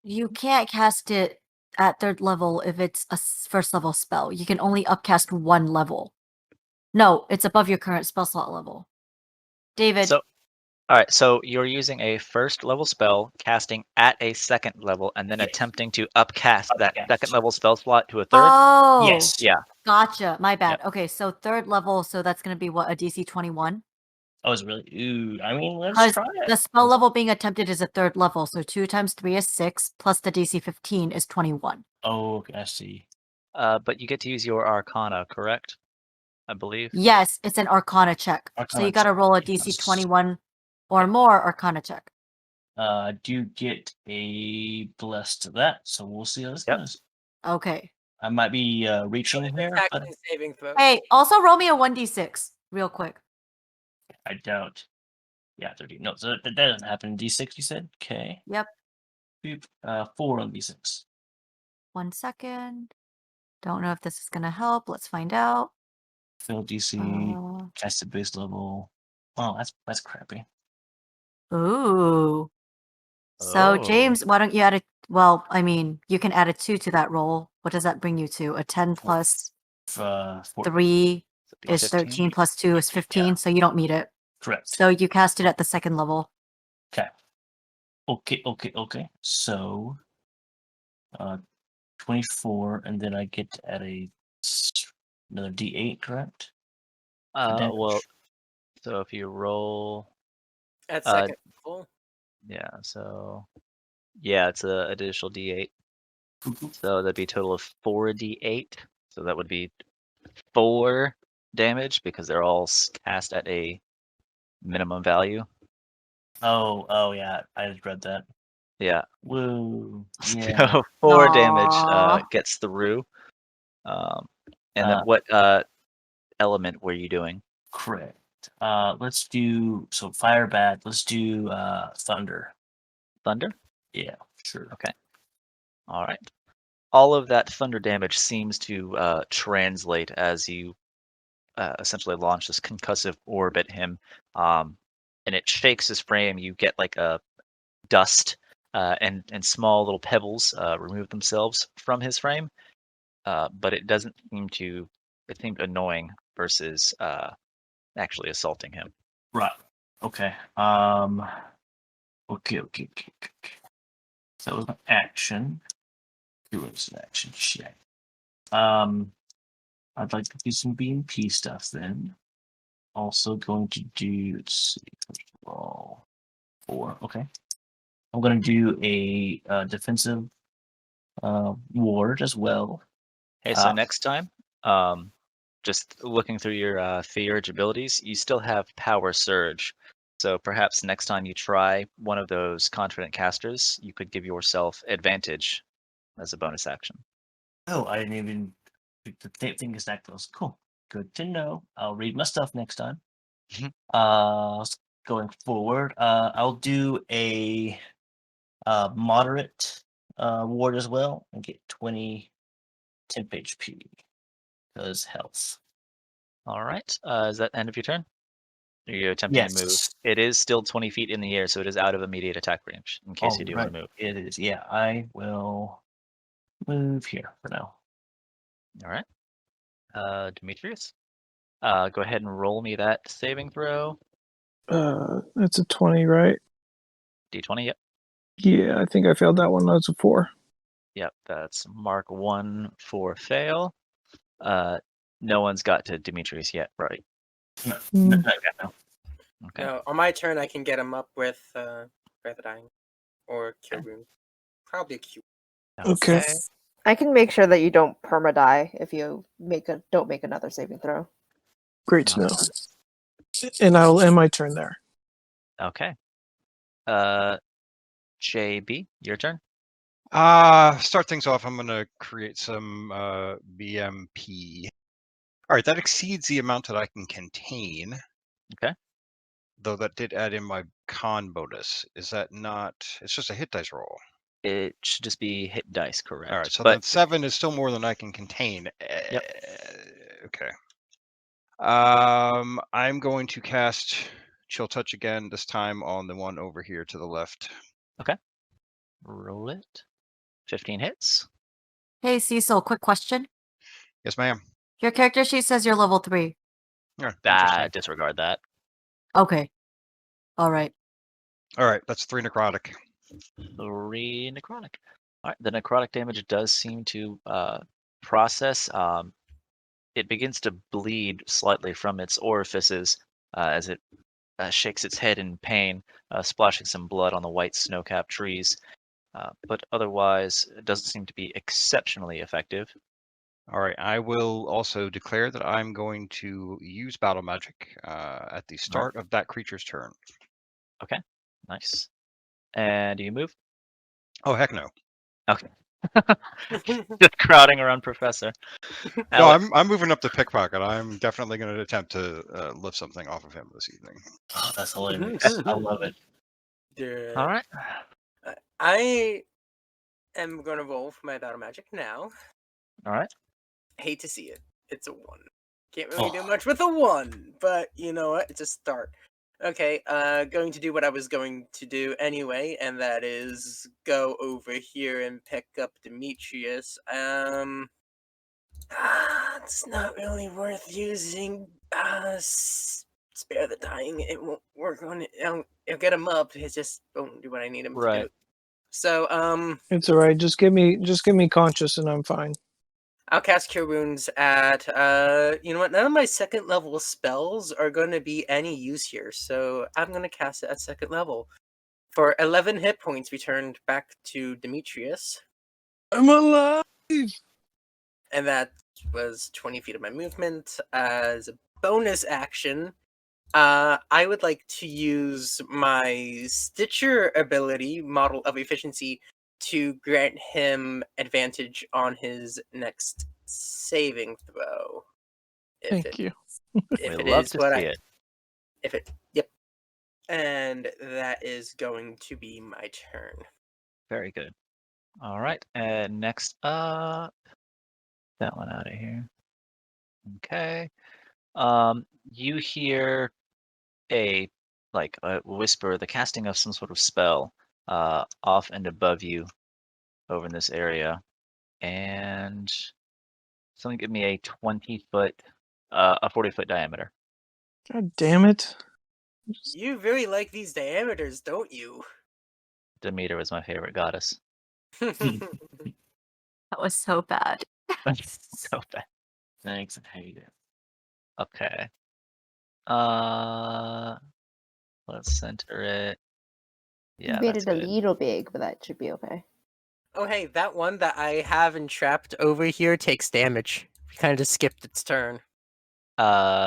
You can't cast it at 3rd level if it's a 1st level spell. You can only upcast 1 level. No, it's above your current spell slot level. David, So, all right. So you're using a 1st level spell, casting at a 2nd level, and then Yes. attempting to upcast that Upcast. 2nd level spell slot to a 3rd. oh, Yes. Yeah. gotcha. My bad. Okay, so 3rd level, so that's going to be what, a DC 21? Oh, is it really? Ooh, I mean, let's Because try it. the spell level being attempted is a 3rd level, so 2 times 3 is 6, plus the DC 15 is 21. Oh, okay, I see. But you get to use your Arcana, correct? I believe. Yes, it's an Arcana check. So Arcana you got to check, roll a DC yes. 21 or more Arcana check. I do get a bless to that, so we'll see how this Yep. goes. Okay. I might be reaching here, Attack but and saving throw. Hey, also roll me a 1d6 real quick. I don't. Yeah, 30. No, so that doesn't happen. D6, you said? Okay. Yep. 4 on d6. 1 second. Don't know if this is gonna help. Let's find out. Fail DC, casted base level. Oh, that's crappy. Ooh. So Oh. James, why don't you add a? Well, I mean, you can add a 2 to that roll. What does that bring you to? A 10 plus 4. 3 be is 13 15? plus 2 is 15, so you don't meet it. Correct. So you cast it at the second level. Okay. Okay. So, 24, and then I get to add another D8, correct? Damage. Well, so if you roll, At second level. yeah, so yeah, it's a additional D8. So that'd be a total of 4d8. So that would be 4 damage because they're all cast at a minimum value. Oh yeah, I just read that. Yeah. Woo. Yeah. So 4 damage Aw. gets through. And then what element were you doing? Correct. Let's do fire bad. Let's do thunder. Thunder? Yeah, sure. Okay. All right. All of that thunder damage seems to translate as you essentially launch this concussive orb at him, and it shakes his frame. You get like a dust and small little pebbles remove themselves from his frame, but it doesn't seem to. It seemed annoying versus actually assaulting him. Right. Okay. Okay. So that was an action. It was an action. Shit. I'd like to do some B&P stuff then. Also going to do, let's see, first of all, 4. Okay. I'm going to do a defensive ward as well. Hey, so next time, just looking through your theurge abilities, you still have Power Surge. So perhaps next time you try one of those confident casters, you could give yourself advantage as a bonus action. Oh, I didn't even think it's that close. Cool. Good to know. I'll read my stuff next time. Going forward, I'll do a moderate ward as well and get 20 temp HP because health. All right. Is that end of your turn? Are you attempting to move? Yes. It is still 20 feet in the air, so it is out of immediate attack range in case you do want to move. It is. Yeah, I will move here for now. All right. Demetrius, go ahead and roll me that saving throw. It's a 20, right? D20, yep. Yeah, I think I failed that one. That's a 4. Yep, that's mark 1 for fail. No one's got to Demetrius yet, right? No. Okay. No, on my turn, I can get him up with Breath of Dying or Cure Wounds. Probably a Cure. Okay. I can make sure that you don't perma-die if you don't make another saving throw. Great to know. And I will end my turn there. Okay. JB, your turn. Start things off. I'm gonna create some BMP. All right, that exceeds the amount that I can contain. Okay. Though that did add in my con bonus. Is that not? It's just a hit dice roll. It should just be hit dice, correct? All right, so but then 7 is still more than I can contain. Yep. Okay. I'm going to cast Chill Touch again. This time on the one over here to the left. roll it. 15 hits. Hey, Cecil, quick question. Yes, ma'am. Your character sheet says you're level 3. Yeah, interesting. Disregard that. Okay. All right. All right, that's 3 necrotic. 3 necrotic. All right, the necrotic damage does seem to process. It begins to bleed slightly from its orifices as it shakes its head in pain, splashing some blood on the white snow-capped trees. But otherwise, it doesn't seem to be exceptionally effective. All right, I will also declare that I'm going to use battle magic at the start of that creature's turn. Okay, nice. And do you move? Oh, heck no. Okay. Just crowding around Professor. No, I'm moving up to pickpocket. I'm definitely going to attempt to lift something off of him this evening. Oh, that's hilarious. I love it. Yeah. All right. I am going to roll for my battle magic now. All right. Hate to see it. It's a 1. Can't really do Oh. much with a 1, but you know what? It's a start. Okay, going to do what I was going to do anyway, and that is go over here and pick up Demetrius. It's not really worth using. Spare the dying. It won't work on it. It'll get him up. It just won't do what I need him to Right. do. So, It's all right. Just give me conscious, and I'm fine. I'll cast Cure Wounds at, you know what? None of my second level spells are going to be any use here, so I'm going to cast it at second level. For 11 hit points returned back to Demetrius, I'm alive. and that was 20 feet of my movement. As a bonus action, I would like to use my Stitcher ability, Model of Efficiency, to grant him advantage on his next saving throw. Thank you. If We it love is to what see I, it. if it, yep, and that is going to be my turn. Very good. All right. And next up, that one out of here. Okay. You hear a whisper, the casting of some sort of spell, off and above you, over in this area, and someone give me a 20-foot, a 40-foot diameter. God damn it. You very like these diameters, don't you? Demeter was my favorite goddess. That was so bad. So bad. Thanks, I hate it. Okay. Let's center it. Yeah, you made that's it a good. little big, but that should be okay. Oh, hey, that one that I have entrapped over here takes damage. Kind of just skipped its turn. Oh,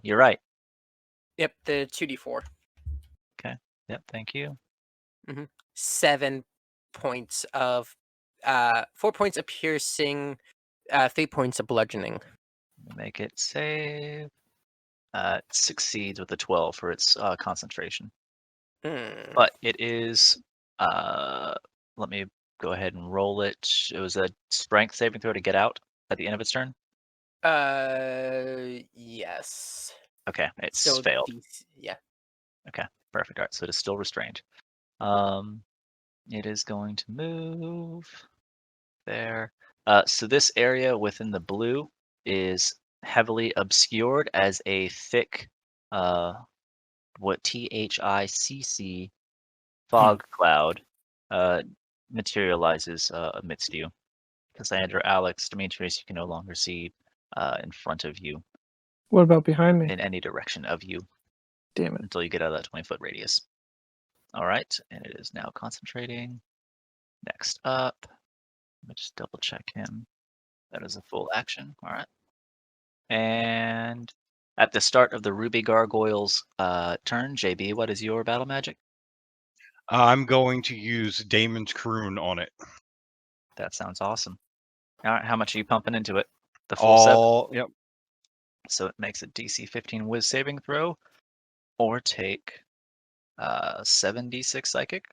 you're right. Yep, the 2d4. Yep, thank you. 7 points of, 4 points of piercing, 3 points of bludgeoning. Make it save. It succeeds with a 12 for its concentration. But it is, let me go ahead and roll it. It was a strength saving throw to get out at the end of its turn. Yes. Okay, it's Still failed. yeah. Perfect. All right, so it is still restrained. It is going to move there. So this area within the blue is heavily obscured as a thick, what THICC fog cloud materializes amidst you. Cassandra, Alex, Demetrius, you can no longer see in front of you What about behind me? in any direction of you Damn it. until you get out of that 20-foot radius. All right, and it is now concentrating. Next up, let me just double check him. That is a full action. All right. And at the start of the Ruby Gargoyle's turn, JB, what is your battle magic? I'm going to use Damon's Croon on it. That sounds awesome. All right, how much are you pumping into it? The full 7? Yep. So it makes a DC 15 Wiz saving throw, or take 7d6 psychic.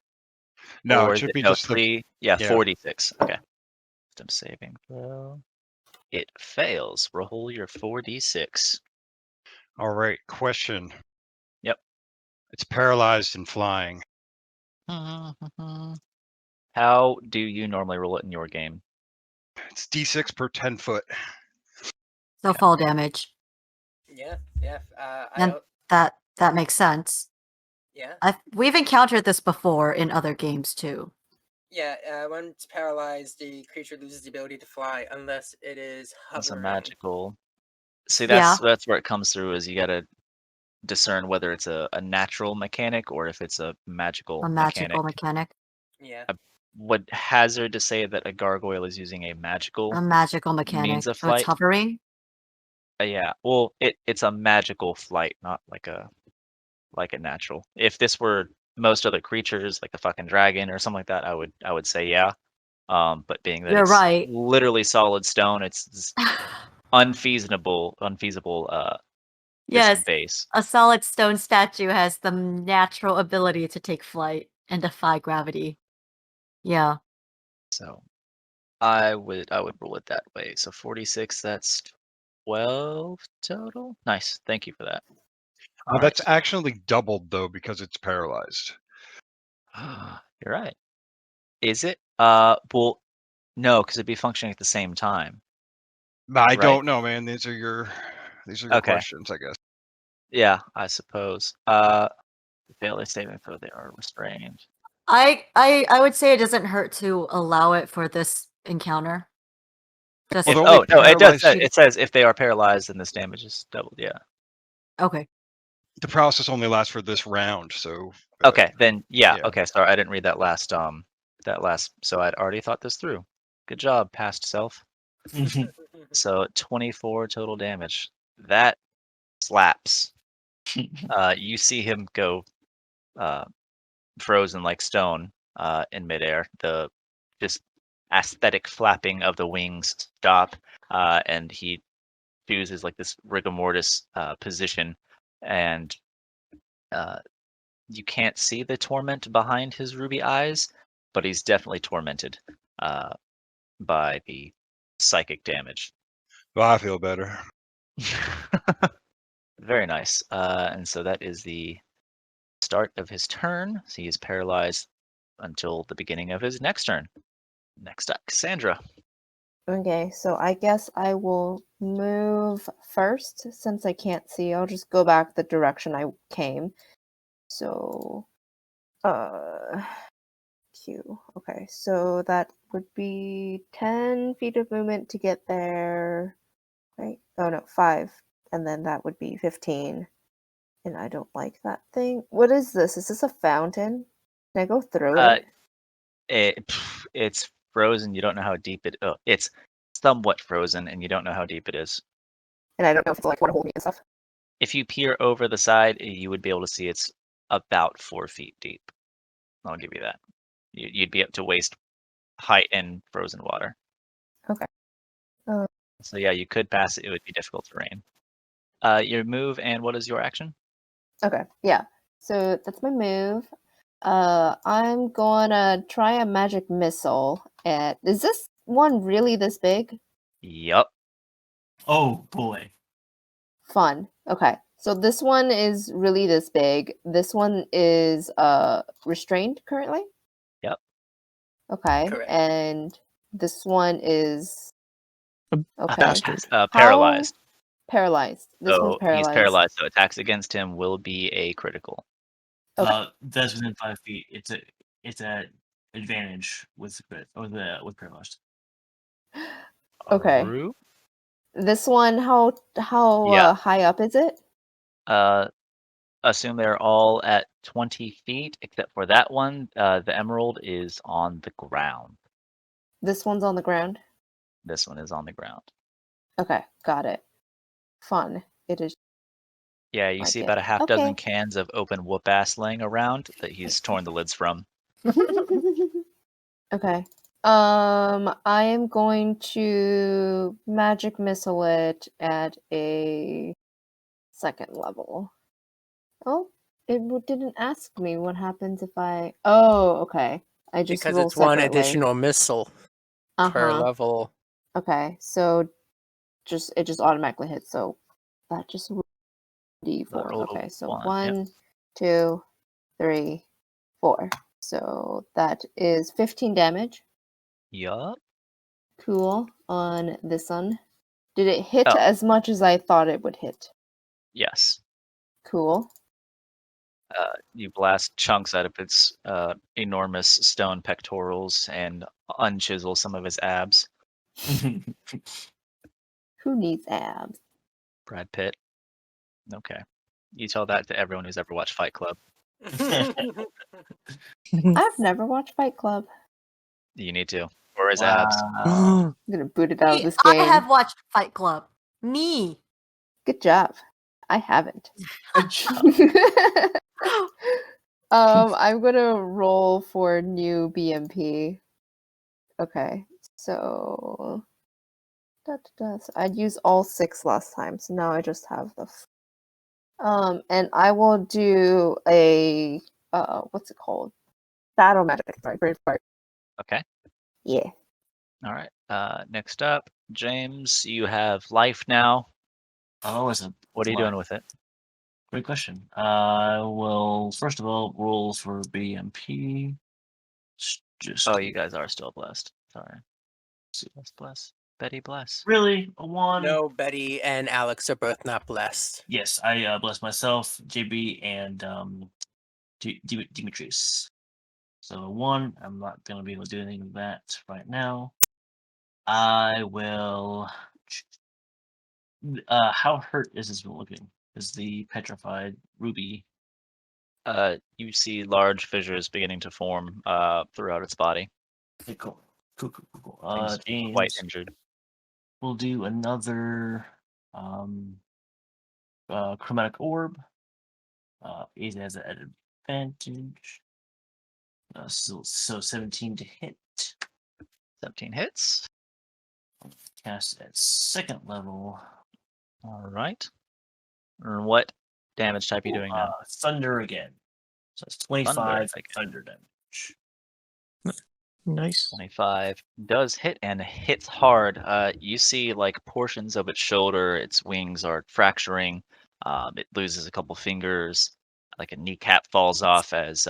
No, Or it should be no, just 3. yeah. 4d6. Okay. Wisdom saving throw. It fails. Roll your 4d6. All right. Question. Yep. It's paralyzed and flying. How do you normally roll it in your game? It's D6 per 10 foot. So fall damage. Yeah. And that makes sense. Yeah. We've encountered this before in other games too. Yeah, when it's paralyzed, the creature loses the ability to fly unless it is It's a hovering. magical. See, Yeah. that's where it comes through. Is you gotta discern whether it's a natural mechanic or if it's a magical mechanic. Yeah. Would hazard to say that a gargoyle is using a magical A magical mechanic. means of So it's flight. hovering. Yeah, well, it's a magical flight, not like a natural. If this were most other creatures, like a fucking dragon or something like that, I would say yeah. But being that You're it's right. literally solid stone, it's unfeasible. Yes, Base. a solid stone statue has the natural ability to take flight and defy gravity. Yeah. So I would roll it that way. So 46, that's 12 total. Nice. Thank you for that. All That's right. actually doubled though because it's paralyzed. You're right. Is it? Well, no, because it'd be functioning at the same time. I Right. don't know, man. These are your Okay. questions, I guess. Yeah, I suppose. Fail a saving throw. They are restrained. I would say it doesn't hurt to allow it for this encounter. Just Well, the If, only no, it does. paralyzed- It says if they are paralyzed, then this damage is doubled. Yeah. okay. The paralysis only lasts for this round, so Okay, then yeah. yeah. Okay, sorry, I didn't read that last. So I'd already thought this through. Good job, past self. So 24 total damage. That slaps. You see him go frozen like stone in midair. The just aesthetic flapping of the wings stop, and he chooses like this rigor mortis position, and you can't see the torment behind his ruby eyes, but he's definitely tormented by the psychic damage. Well, I feel better. Very nice. And so that is the start of his turn. So he is paralyzed until the beginning of his next turn. Next up, Cassandra. Okay, so I guess I will move first since I can't see. I'll just go back the direction I came. So, Q. Okay, so that would be 10 feet of movement to get there. Right? Oh no, 5. And then that would be 15. And I don't like that thing. What is this? Is this a fountain? Can I go through it? It's frozen. You don't know how deep it. Oh, it's somewhat frozen, and you don't know how deep it is. And I don't know if it's like want to hold me and stuff. If you peer over the side, you would be able to see it's about 4 feet deep. I'll give you that. You'd be up to waist height in frozen water. Okay. So yeah, you could pass it. It would be difficult terrain. Your move and what is your action? Okay, yeah. So that's my move. I'm gonna try a magic missile at. Is this one really this big? Yup. Oh boy. Fun. Okay. So this one is really this big. This one is restrained currently? Yep. Okay. Correct. And this one is okay. Bastard. Paralyzed. Paralyzed. This one's So paralyzed. he's paralyzed. So attacks against him will be a critical. Okay. That's within 5 feet. It's a advantage with paralyzed. Okay. Aru? This one, how Yeah. high up is it? Assume they're all at 20 feet, except for that one. The emerald is on the ground. This one's on the ground. This one is on the ground. Okay, got it. Fun. It is. Yeah, you Like see it. about a half dozen Okay. cans of open whoop ass laying around that he's torn the lids from. Okay. I am going to magic missile it at a 2nd level. Oh, it didn't ask me what happens if I. Oh, okay. I just Because roll it's one separately. additional missile per level. Okay, so it just automatically hits. So that just D4. roll a Okay, so one, yep. 1, 2, 3, 4. So that is 15 damage. Yup. Cool. On this one. Did it hit Oh. as much as I thought it would hit? Yes. Cool. You blast chunks out of its enormous stone pectorals and unchisel some of his abs. Who needs abs? Brad Pitt. Okay. You tell that to everyone who's ever watched Fight Club. I've never watched Fight Club. You need to. Or his abs. I'm gonna boot it out of Me, this I game. have watched Fight Club. Me. Good job. I haven't. Good job. I'm gonna roll for new BMP. Okay, so so I'd used all 6 last time, so now I just have the. And I will do a what's it called? Battle magic. Sorry, brain fart. Okay. Yeah. All right. Next up, James, you have life now. Oh, is it? What are you doing with it? Great question. I will first of all roll for BMP. Just Oh, you guys are still blessed. Sorry. Bless. Betty bless. really a one. No, Betty and Alex are both not blessed. Yes, I bless myself, JB, and Demetrius. So one, I'm not gonna be able to do anything with that right now. I will. How hurt is this one looking? Is the petrified ruby? You see large fissures beginning to form throughout its body. Okay, cool. Cool. Things James, quite injured. we'll do another chromatic orb. It has an advantage. So 17 to hit. 17 hits. Cast at second level. All right. And what damage type are you doing now? Thunder again. So it's 25 thunder damage. Nice. 25 does hit and hits hard. You see like portions of its shoulder, its wings are fracturing. It loses a couple fingers. Like a kneecap falls off as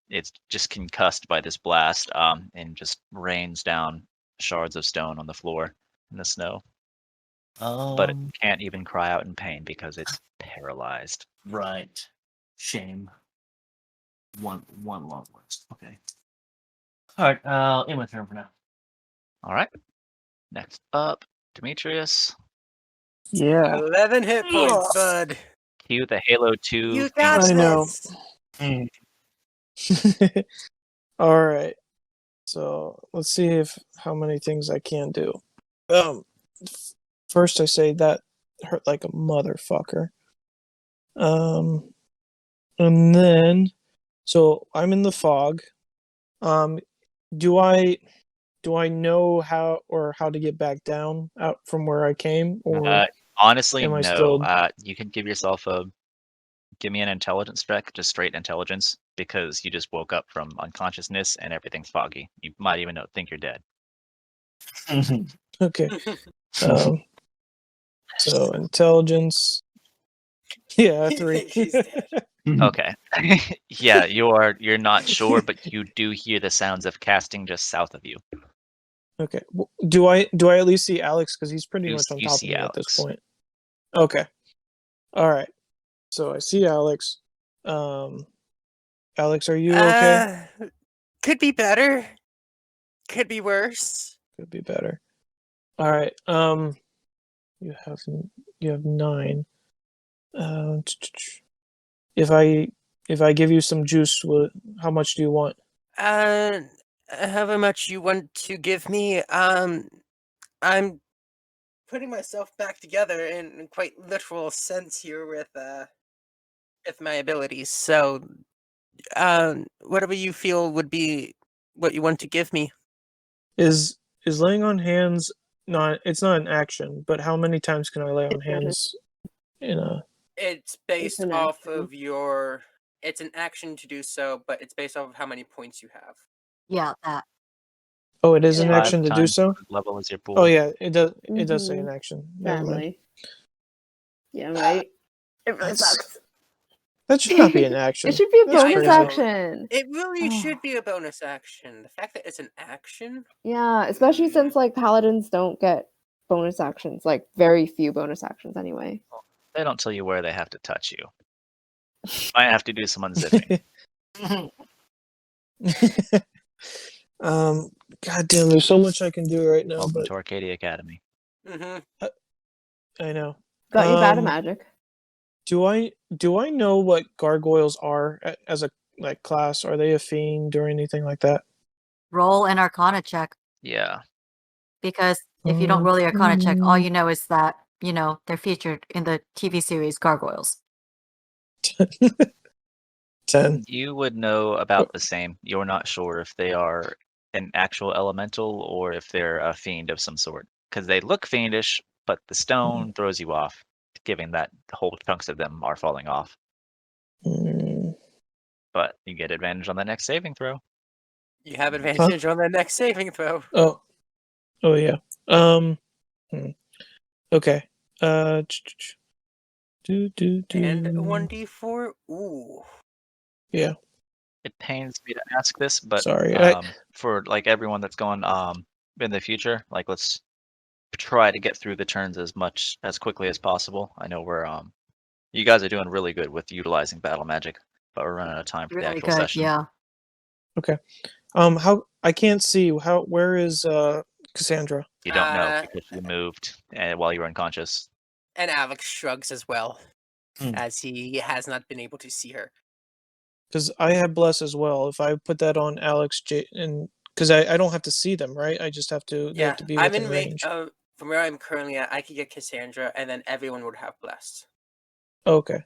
it's just concussed by this blast and just rains down shards of stone on the floor in the snow. But it can't even cry out in pain because it's paralyzed. Right. Shame. One long rest. Okay. All right. In my turn for now. All right. Next up, Demetrius. Yeah. 11 hit points, bud. Cue the Halo 2. You got I know. this. All right. So let's see if how many things I can do. First I say that hurt like a motherfucker. And then so I'm in the fog. Do I know how to get back down out from where I came, or Honestly, am I no. still- You can give yourself give me an intelligence check, just straight intelligence, because you just woke up from unconsciousness and everything's foggy. You might even think you're dead. Okay. So intelligence. Yeah, 3. She's dead. Okay. Yeah, you're not sure, but you do hear the sounds of casting just south of you. Okay. Do I at least see Alex, because he's pretty You much on you top of see me at this Alex. point? Okay. All right. So I see Alex. Alex, are you okay? Could be better. Could be worse. Could be better. All right. You have 9. If I give you some juice, how much do you want? However much you want to give me. I'm putting myself back together in quite literal sense here with my abilities. So, whatever you feel would be what you want to give me. Is laying on hands not? It's not an action, but how many times can I lay on It's hands in a? It's based an off action. of your. It's an action to do so, but it's based off of how many points you have. Yeah, that. Oh, it is an Yeah. action to do so. Level is your pool. Oh yeah, it does. It does say Mhm. an action. Never mind. Sadly. Yeah, right? It really That's- sucks. That should not be an action. It should be a That's bonus crazy. action. It really Oh. should be a bonus action. The fact that it's an action. Yeah, especially since like paladins don't get bonus actions, like very few bonus actions anyway. They don't tell you where they have to touch you. Might have to do some unzipping. God damn, there's so much I can do right now, Welcome but to Arcadia Academy. Mm-hmm. I know. Got you bad at magic. Do I know what gargoyles are as a class? Are they a fiend or anything like that? Roll an Arcana check, Yeah. because if you don't roll the Arcana check, all you know is that, they're featured in the TV series Gargoyles. 10. You would know about the same. You're not sure if they are an actual elemental or if they're a fiend of some sort. Because they look fiendish, but the stone throws you off, given that whole chunks of them are falling off. Mm, But you get advantage on the next saving throw. You have advantage on the next saving throw. Oh yeah. Okay. Do. And 1d4. Ooh. Yeah. It pains me to ask this, but Sorry. for like everyone that's going in the future, like let's try to get through the turns as quickly as possible. I know we're you guys are doing really good with utilizing battle magic, but we're running out of time for the Really actual good, session. yeah. Okay. How I can't see where is Cassandra? You don't know because you moved while you were unconscious. And Alex shrugs as well, Hmm. as he has not been able to see her. Because I have bless as well. If I put that on Alex, and because I don't have to see them, right? I just have to they have to be I'm within in range. from where I'm currently at. I could get Cassandra, and then everyone would have blessed. Okay,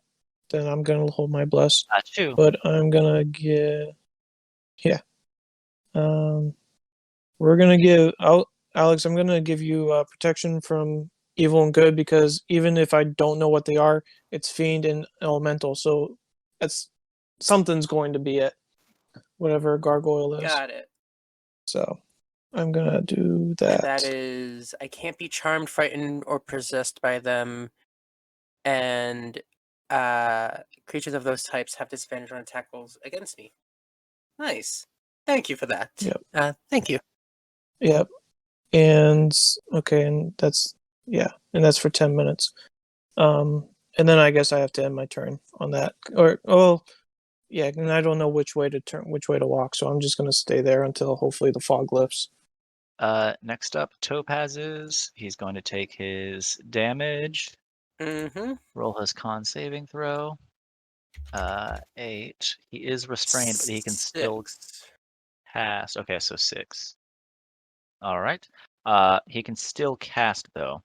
then I'm gonna hold my bless, That's you. but I'm gonna get we're gonna give Alex. I'm gonna give you protection from evil and good because even if I don't know what they are, it's fiend and elemental, so that's something's going to be it. Whatever a gargoyle is. Got it. So I'm gonna do that. And that is, I can't be charmed, frightened, or possessed by them. And creatures of those types have disadvantage on attack rolls against me. Nice. Thank you for that. Yep. Thank you. Yep. And okay, and that's for 10 minutes. And then I guess I have to end my turn on that. And I don't know which way to walk, so I'm just gonna stay there until hopefully the fog lifts. Next up, Topaz's. He's going to take his damage. Mm-hmm. Roll his con saving throw. 8. He is restrained, but he can still cast. Okay, so 6. All right. He can still cast though,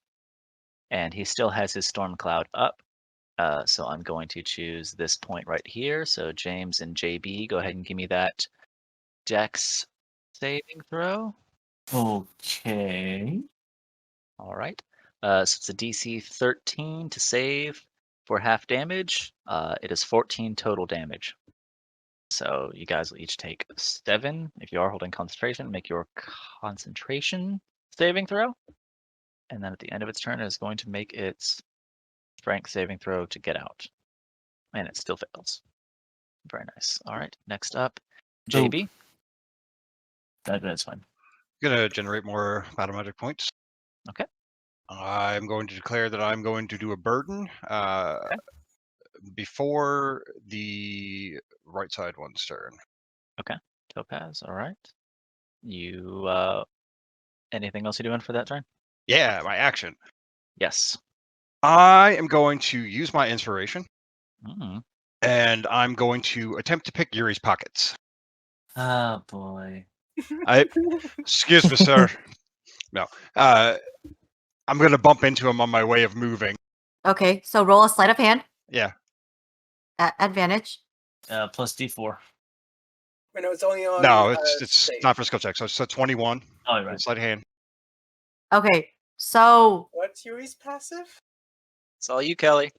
and he still has his storm cloud up. So I'm going to choose this point right here. So James and JB, go ahead and give me that Dex saving throw. Okay. All right. So it's a DC 13 to save for half damage. It is 14 total damage. So you guys will each take 7. If you are holding concentration, make your concentration saving throw. And then at the end of its turn, it is going to make its strength saving throw to get out. And it still fails. Very nice. All right. Next up, JB. That's fine. Gonna generate more battle magic points. Okay. I'm going to declare that I'm going to do a burden before the right side one's turn. Okay. Topaz. All right. You anything else you're doing for that turn? Yeah, my action. Yes. I am going to use my inspiration, Mm. and I'm going to attempt to pick Yuri's pockets. Oh boy. Excuse me, sir. No. I'm going to bump into him on my way of moving. Okay, so roll a sleight of hand Yeah. at advantage. Plus D4. I know it's only on. No, it's save. not for skill check. So it's a 21. Oh, you're right. Sleight of hand. Okay, so What's Yuri's passive? It's all you, Kelly.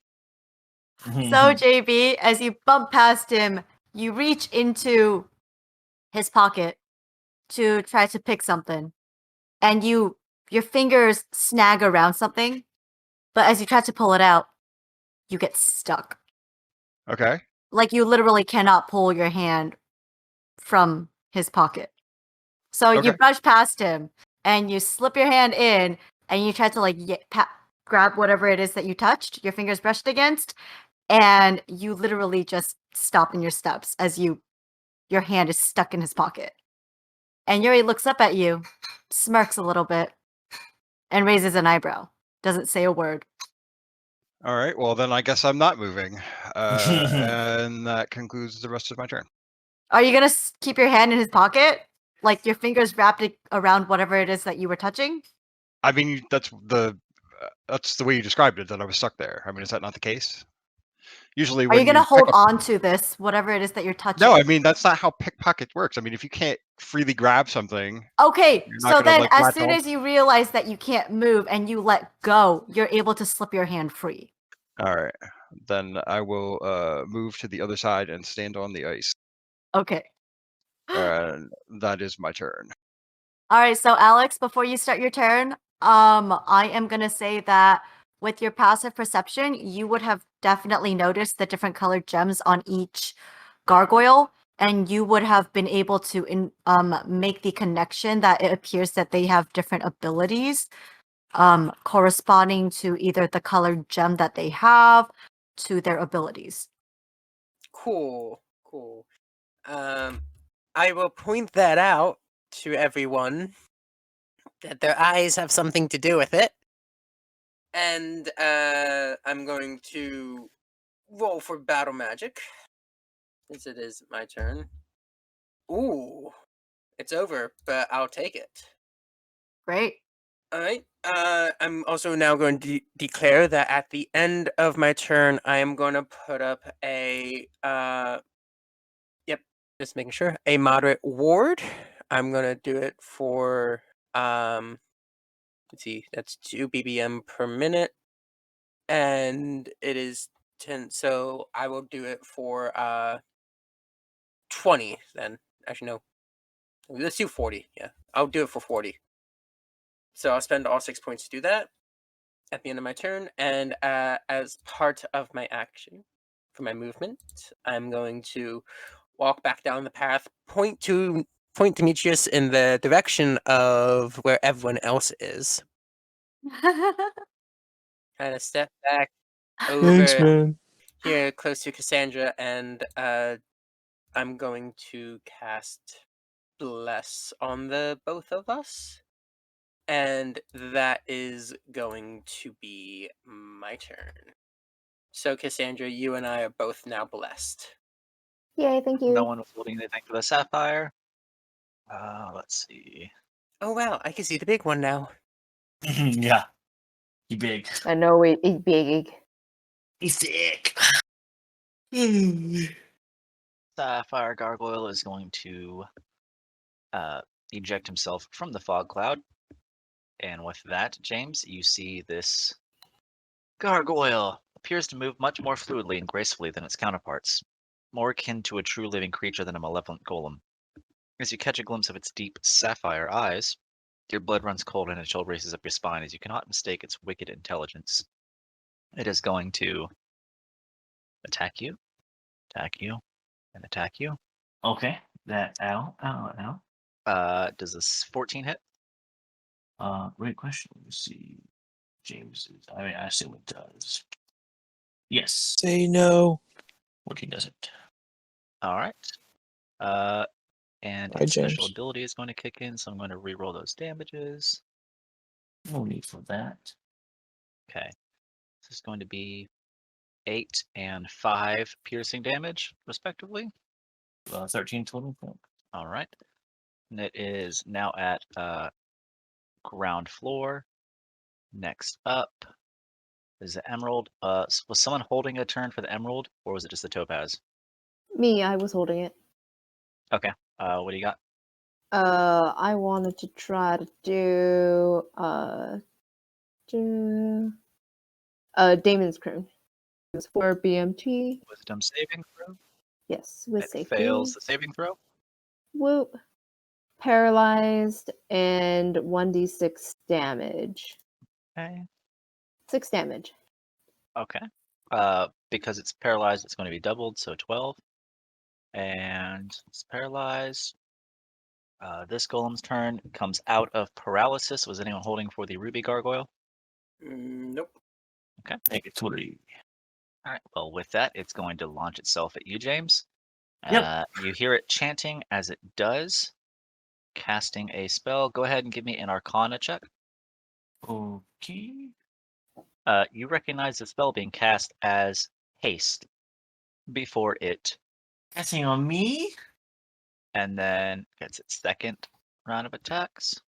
JB, as you bump past him, you reach into his pocket to try to pick something, and your fingers snag around something, but as you try to pull it out, you get stuck. Okay. Like you literally cannot pull your hand from his pocket. So you brush past him and you slip your hand in and you try to grab whatever it is that you touched, your fingers brushed against, and you literally just stop in your steps as your hand is stuck in his pocket. And Yuri looks up at you, smirks a little bit, and raises an eyebrow. Doesn't say a word. All right. Well, then I guess I'm not moving. And that concludes the rest of my turn. Are you going to keep your hand in his pocket? Like your fingers wrapped around whatever it is that you were touching? I mean, that's the way you described it, that I was stuck there. I mean, is that not the case? Usually, Are when you going to pick hold up- on to this, whatever it is that you're touching? No, I mean, that's not how pickpocket works. I mean, if you can't freely grab something. Okay, You're not so gonna, then like, as latch soon on? as you realize that you can't move and you let go, you're able to slip your hand free. All right. Then I will move to the other side and stand on the ice. Okay. That is my turn. All right, so Alex, before you start your turn, I am gonna say that with your passive perception, you would have definitely noticed the different colored gems on each gargoyle, and you would have been able to make the connection that it appears that they have different abilities, corresponding to either the colored gem that they have to their abilities. Cool. I will point that out to everyone that their eyes have something to do with it. And I'm going to roll for battle magic, since it is my turn. Ooh, it's over, but I'll take it. Great. All right. I'm also now going to declare that at the end of my turn, I am going to put up a just making sure, a moderate ward. I'm going to do it for let's see, that's 2 BBM per minute, and it is 10. So I will do it for 20 then. Actually, no. Let's do 40. Yeah, I'll do it for 40. So I'll spend all 6 points to do that at the end of my turn, and as part of my action for my movement, I'm going to walk back down the path, point Demetrius in the direction of where everyone else is. Kind of step back Thanks, over man. here close to Cassandra, and I'm going to cast Bless on the both of us. And that is going to be my turn. So, Cassandra, you and I are both now blessed. Yay, thank you. No one was holding anything for the sapphire. Let's see. Oh, wow, I can see the big one now. Yeah. He big. I know it's big. He's sick. Sapphire Gargoyle is going to eject himself from the fog cloud. And with that, James, you see this gargoyle appears to move much more fluidly and gracefully than its counterparts, more akin to a true living creature than a malevolent golem. As you catch a glimpse of its deep sapphire eyes, your blood runs cold and a chill races up your spine as you cannot mistake its wicked intelligence. It is going to attack you, and attack you. Okay. That ow. Does this 14 hit? Great question. Let me see. James is, I assume it does. Yes. Say no. 14 doesn't. All right. And Hi, its special James. ability is going to kick in, so I'm going to re-roll those damages. No need for that. Okay. This is going to be 8 and 5 piercing damage, respectively. 13 total. All right. And it is now at ground floor. Next up is the emerald. Was someone holding a turn for the emerald, or was it just the topaz? Me, I was holding it. Okay. What do you got? I wanted to try to do Damon's Crown. It was 4 BMT. Wisdom saving throw. Yes, with It safety. fails the saving throw. Whoop. Paralyzed and 1d6 damage. Okay. 6 damage. Okay. Because it's paralyzed, it's going to be doubled, so 12. And it's paralyzed. This golem's turn comes out of paralysis. Was anyone holding for the ruby gargoyle? Nope. Okay. Make it 3. All right. Well, with that, it's going to launch itself at you, James. Yep. You hear it chanting as it does, casting a spell. Go ahead and give me an Arcana check. Okay. You recognize the spell being cast as haste before it, Casting on me? and then gets its second round of attacks.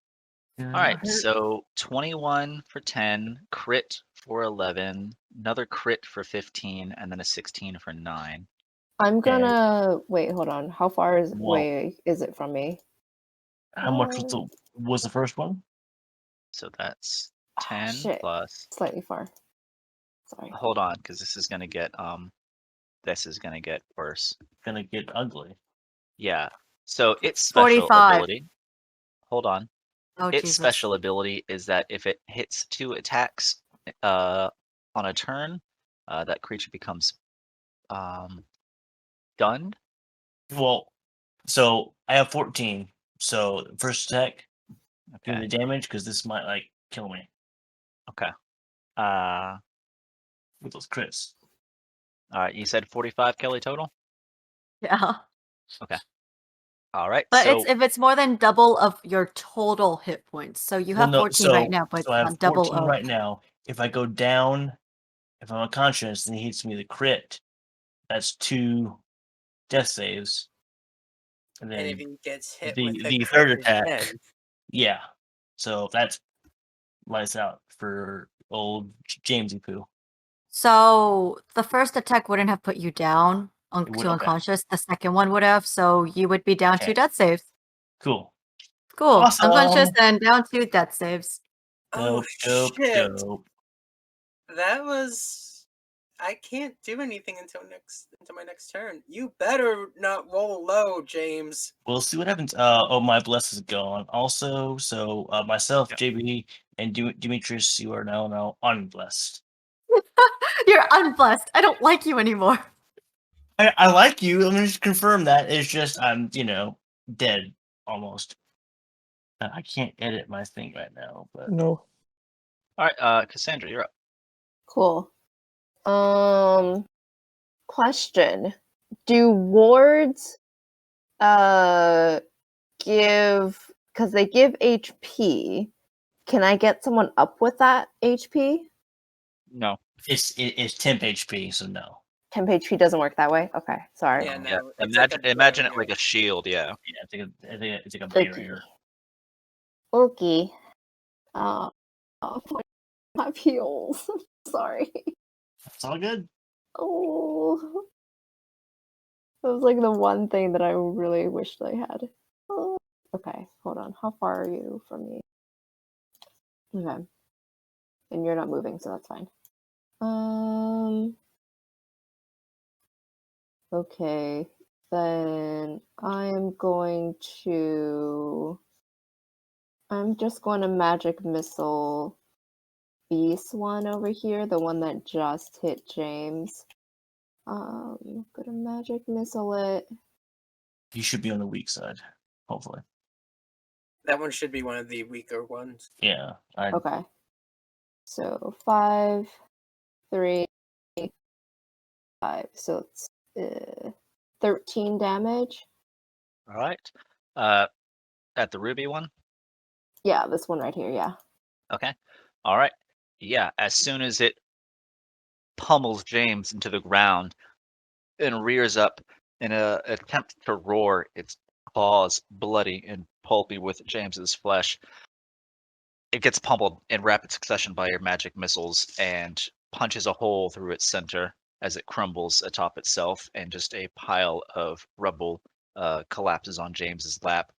All All right, so 21 for 10, crit for 11, another crit for 15, and then a 16 for 9. I'm gonna wait. Hold on. How far is Whoa. is it from me? How much was the first one? So that's Ah, 10 shit. plus. Slightly far. Sorry. Hold on, because this is gonna get worse. Gonna get ugly. Yeah. So its special 45. ability. Hold on. Oh, Its Jesus. special ability is that if it hits 2 attacks on a turn, that creature becomes stunned. Well, so I have 14. So first attack, do Okay. the damage because this might like kill me Okay. with those crits. All right. You said 45, Kelly, total. Yeah. All right. But So it's if it's more than double of your total hit points. So you have 14 right now, but so I it's have not double 14 of. right now. If I go down, if I'm unconscious and he hits me with a crit, that's 2 death saves. And And then if he gets hit the with the a third crit attack, again, yeah. So that's lights out for old Jamesy Poo. So the first attack wouldn't have put you down It would- to okay. unconscious. The second one would have. So you would be down Okay. 2 death saves. Cool. Cool. Unconscious Awesome. and down 2 death saves. oh Dope, shit, dope. that was. I can't do anything until my next turn. You better not roll low, James. We'll see what happens. Oh, my bless is gone. Also, so myself, Yeah. JB, and Demetrius, you are now unblessed. You're unblessed. I don't like you anymore. I like you. I'm gonna just confirm that. It's just I'm dead almost. I can't edit my thing right now, but No. all right. Cassandra, you're up. Cool. Question. Do wards give, because they give HP, can I get someone up with that HP? No. it's temp HP, so no. Temp HP doesn't work that way? Okay, sorry. Yeah, no. Yeah. it's like Imagine it barrier. like a shield. Yeah. Yeah, I think it's like a Okay. barrier. Okay. 45 heals. Sorry. It's all good. Oh. That was like the one thing that I really wished I had. Oh. Okay, hold on. How far are you from me? Okay. And you're not moving, so that's fine. Okay. Then I'm just going to magic missile Beast one over here, the one that just hit James. Gonna magic missile it. You should be on the weak side, hopefully. That one should be one of the weaker ones. Yeah. Okay. So 5, 3, 5. So it's 13 damage. All right. At the ruby one. Yeah, this one right here. Yeah. Okay. All right. Yeah. As soon as it pummels James into the ground and rears up in an attempt to roar, its claws bloody and pulpy with James's flesh, it gets pummeled in rapid succession by your magic missiles and punches a hole through its center as it crumbles atop itself, and just a pile of rubble collapses on James's lap,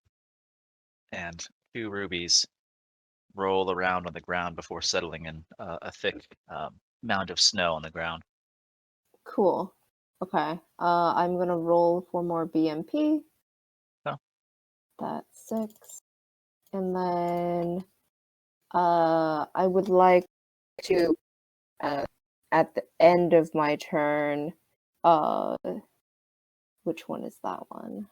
and 2 rubies roll around on the ground before settling in a thick mound of snow on the ground. Cool. Okay. I'm gonna roll for more BMP. Oh. That's 6. And then I would like to at the end of my turn, which one is that one?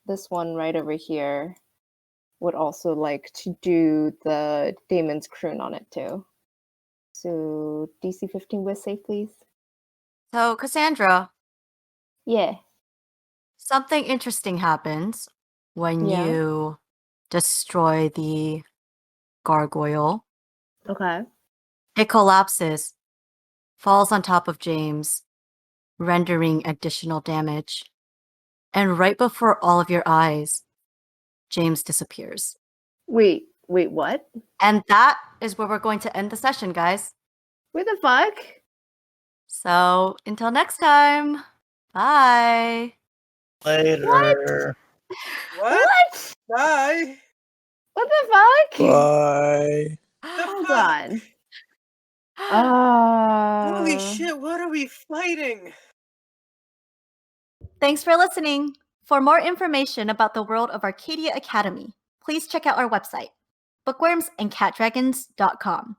This one right over here would also like to do the Damon's Croon on it too. So DC 15 with save, please. So Cassandra, Yeah. something interesting happens when Yeah. you destroy the gargoyle. Okay. It collapses, falls on top of James, rendering additional damage. And right before all of your eyes, James disappears. Wait, what? And that is where we're going to end the session, guys. What the fuck? So until next time, bye. Later. What? Bye. What the fuck? Bye. The Hold fuck? on. Holy shit, what are we fighting? Thanks for listening. For more information about the world of Arcadia Academy, please check out our website, bookwyrmsandcatdragons.com.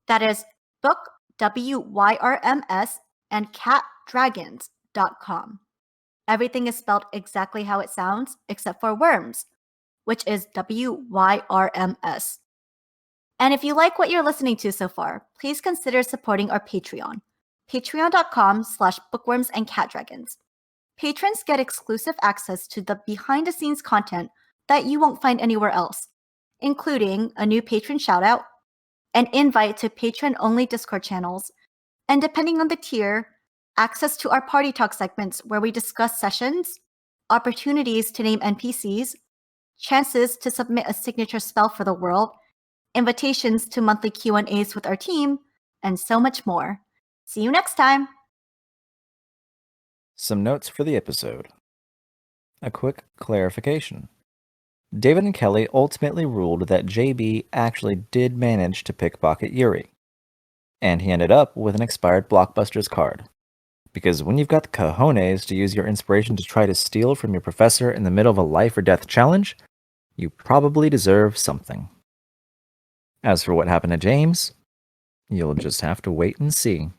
That is book, W-Y-R-M-S, and catdragons.com. Everything is spelled exactly how it sounds, except for worms, which is W-Y-R-M-S. And if you like what you're listening to so far, please consider supporting our Patreon, patreon.com/bookwormsandcatdragons. Patrons get exclusive access to the behind-the-scenes content that you won't find anywhere else, including a new patron shoutout, an invite to patron-only Discord channels, and depending on the tier, access to our Party Talk segments where we discuss sessions, opportunities to name NPCs, chances to submit a signature spell for the world, invitations to monthly Q&As with our team, and so much more. See you next time! Some notes for the episode. A quick clarification. David and Kelly ultimately ruled that JB actually did manage to pickpocket Yuri, and he ended up with an expired Blockbusters card. Because when you've got the cojones to use your inspiration to try to steal from your professor in the middle of a life or death challenge, you probably deserve something. As for what happened to James, you'll just have to wait and see.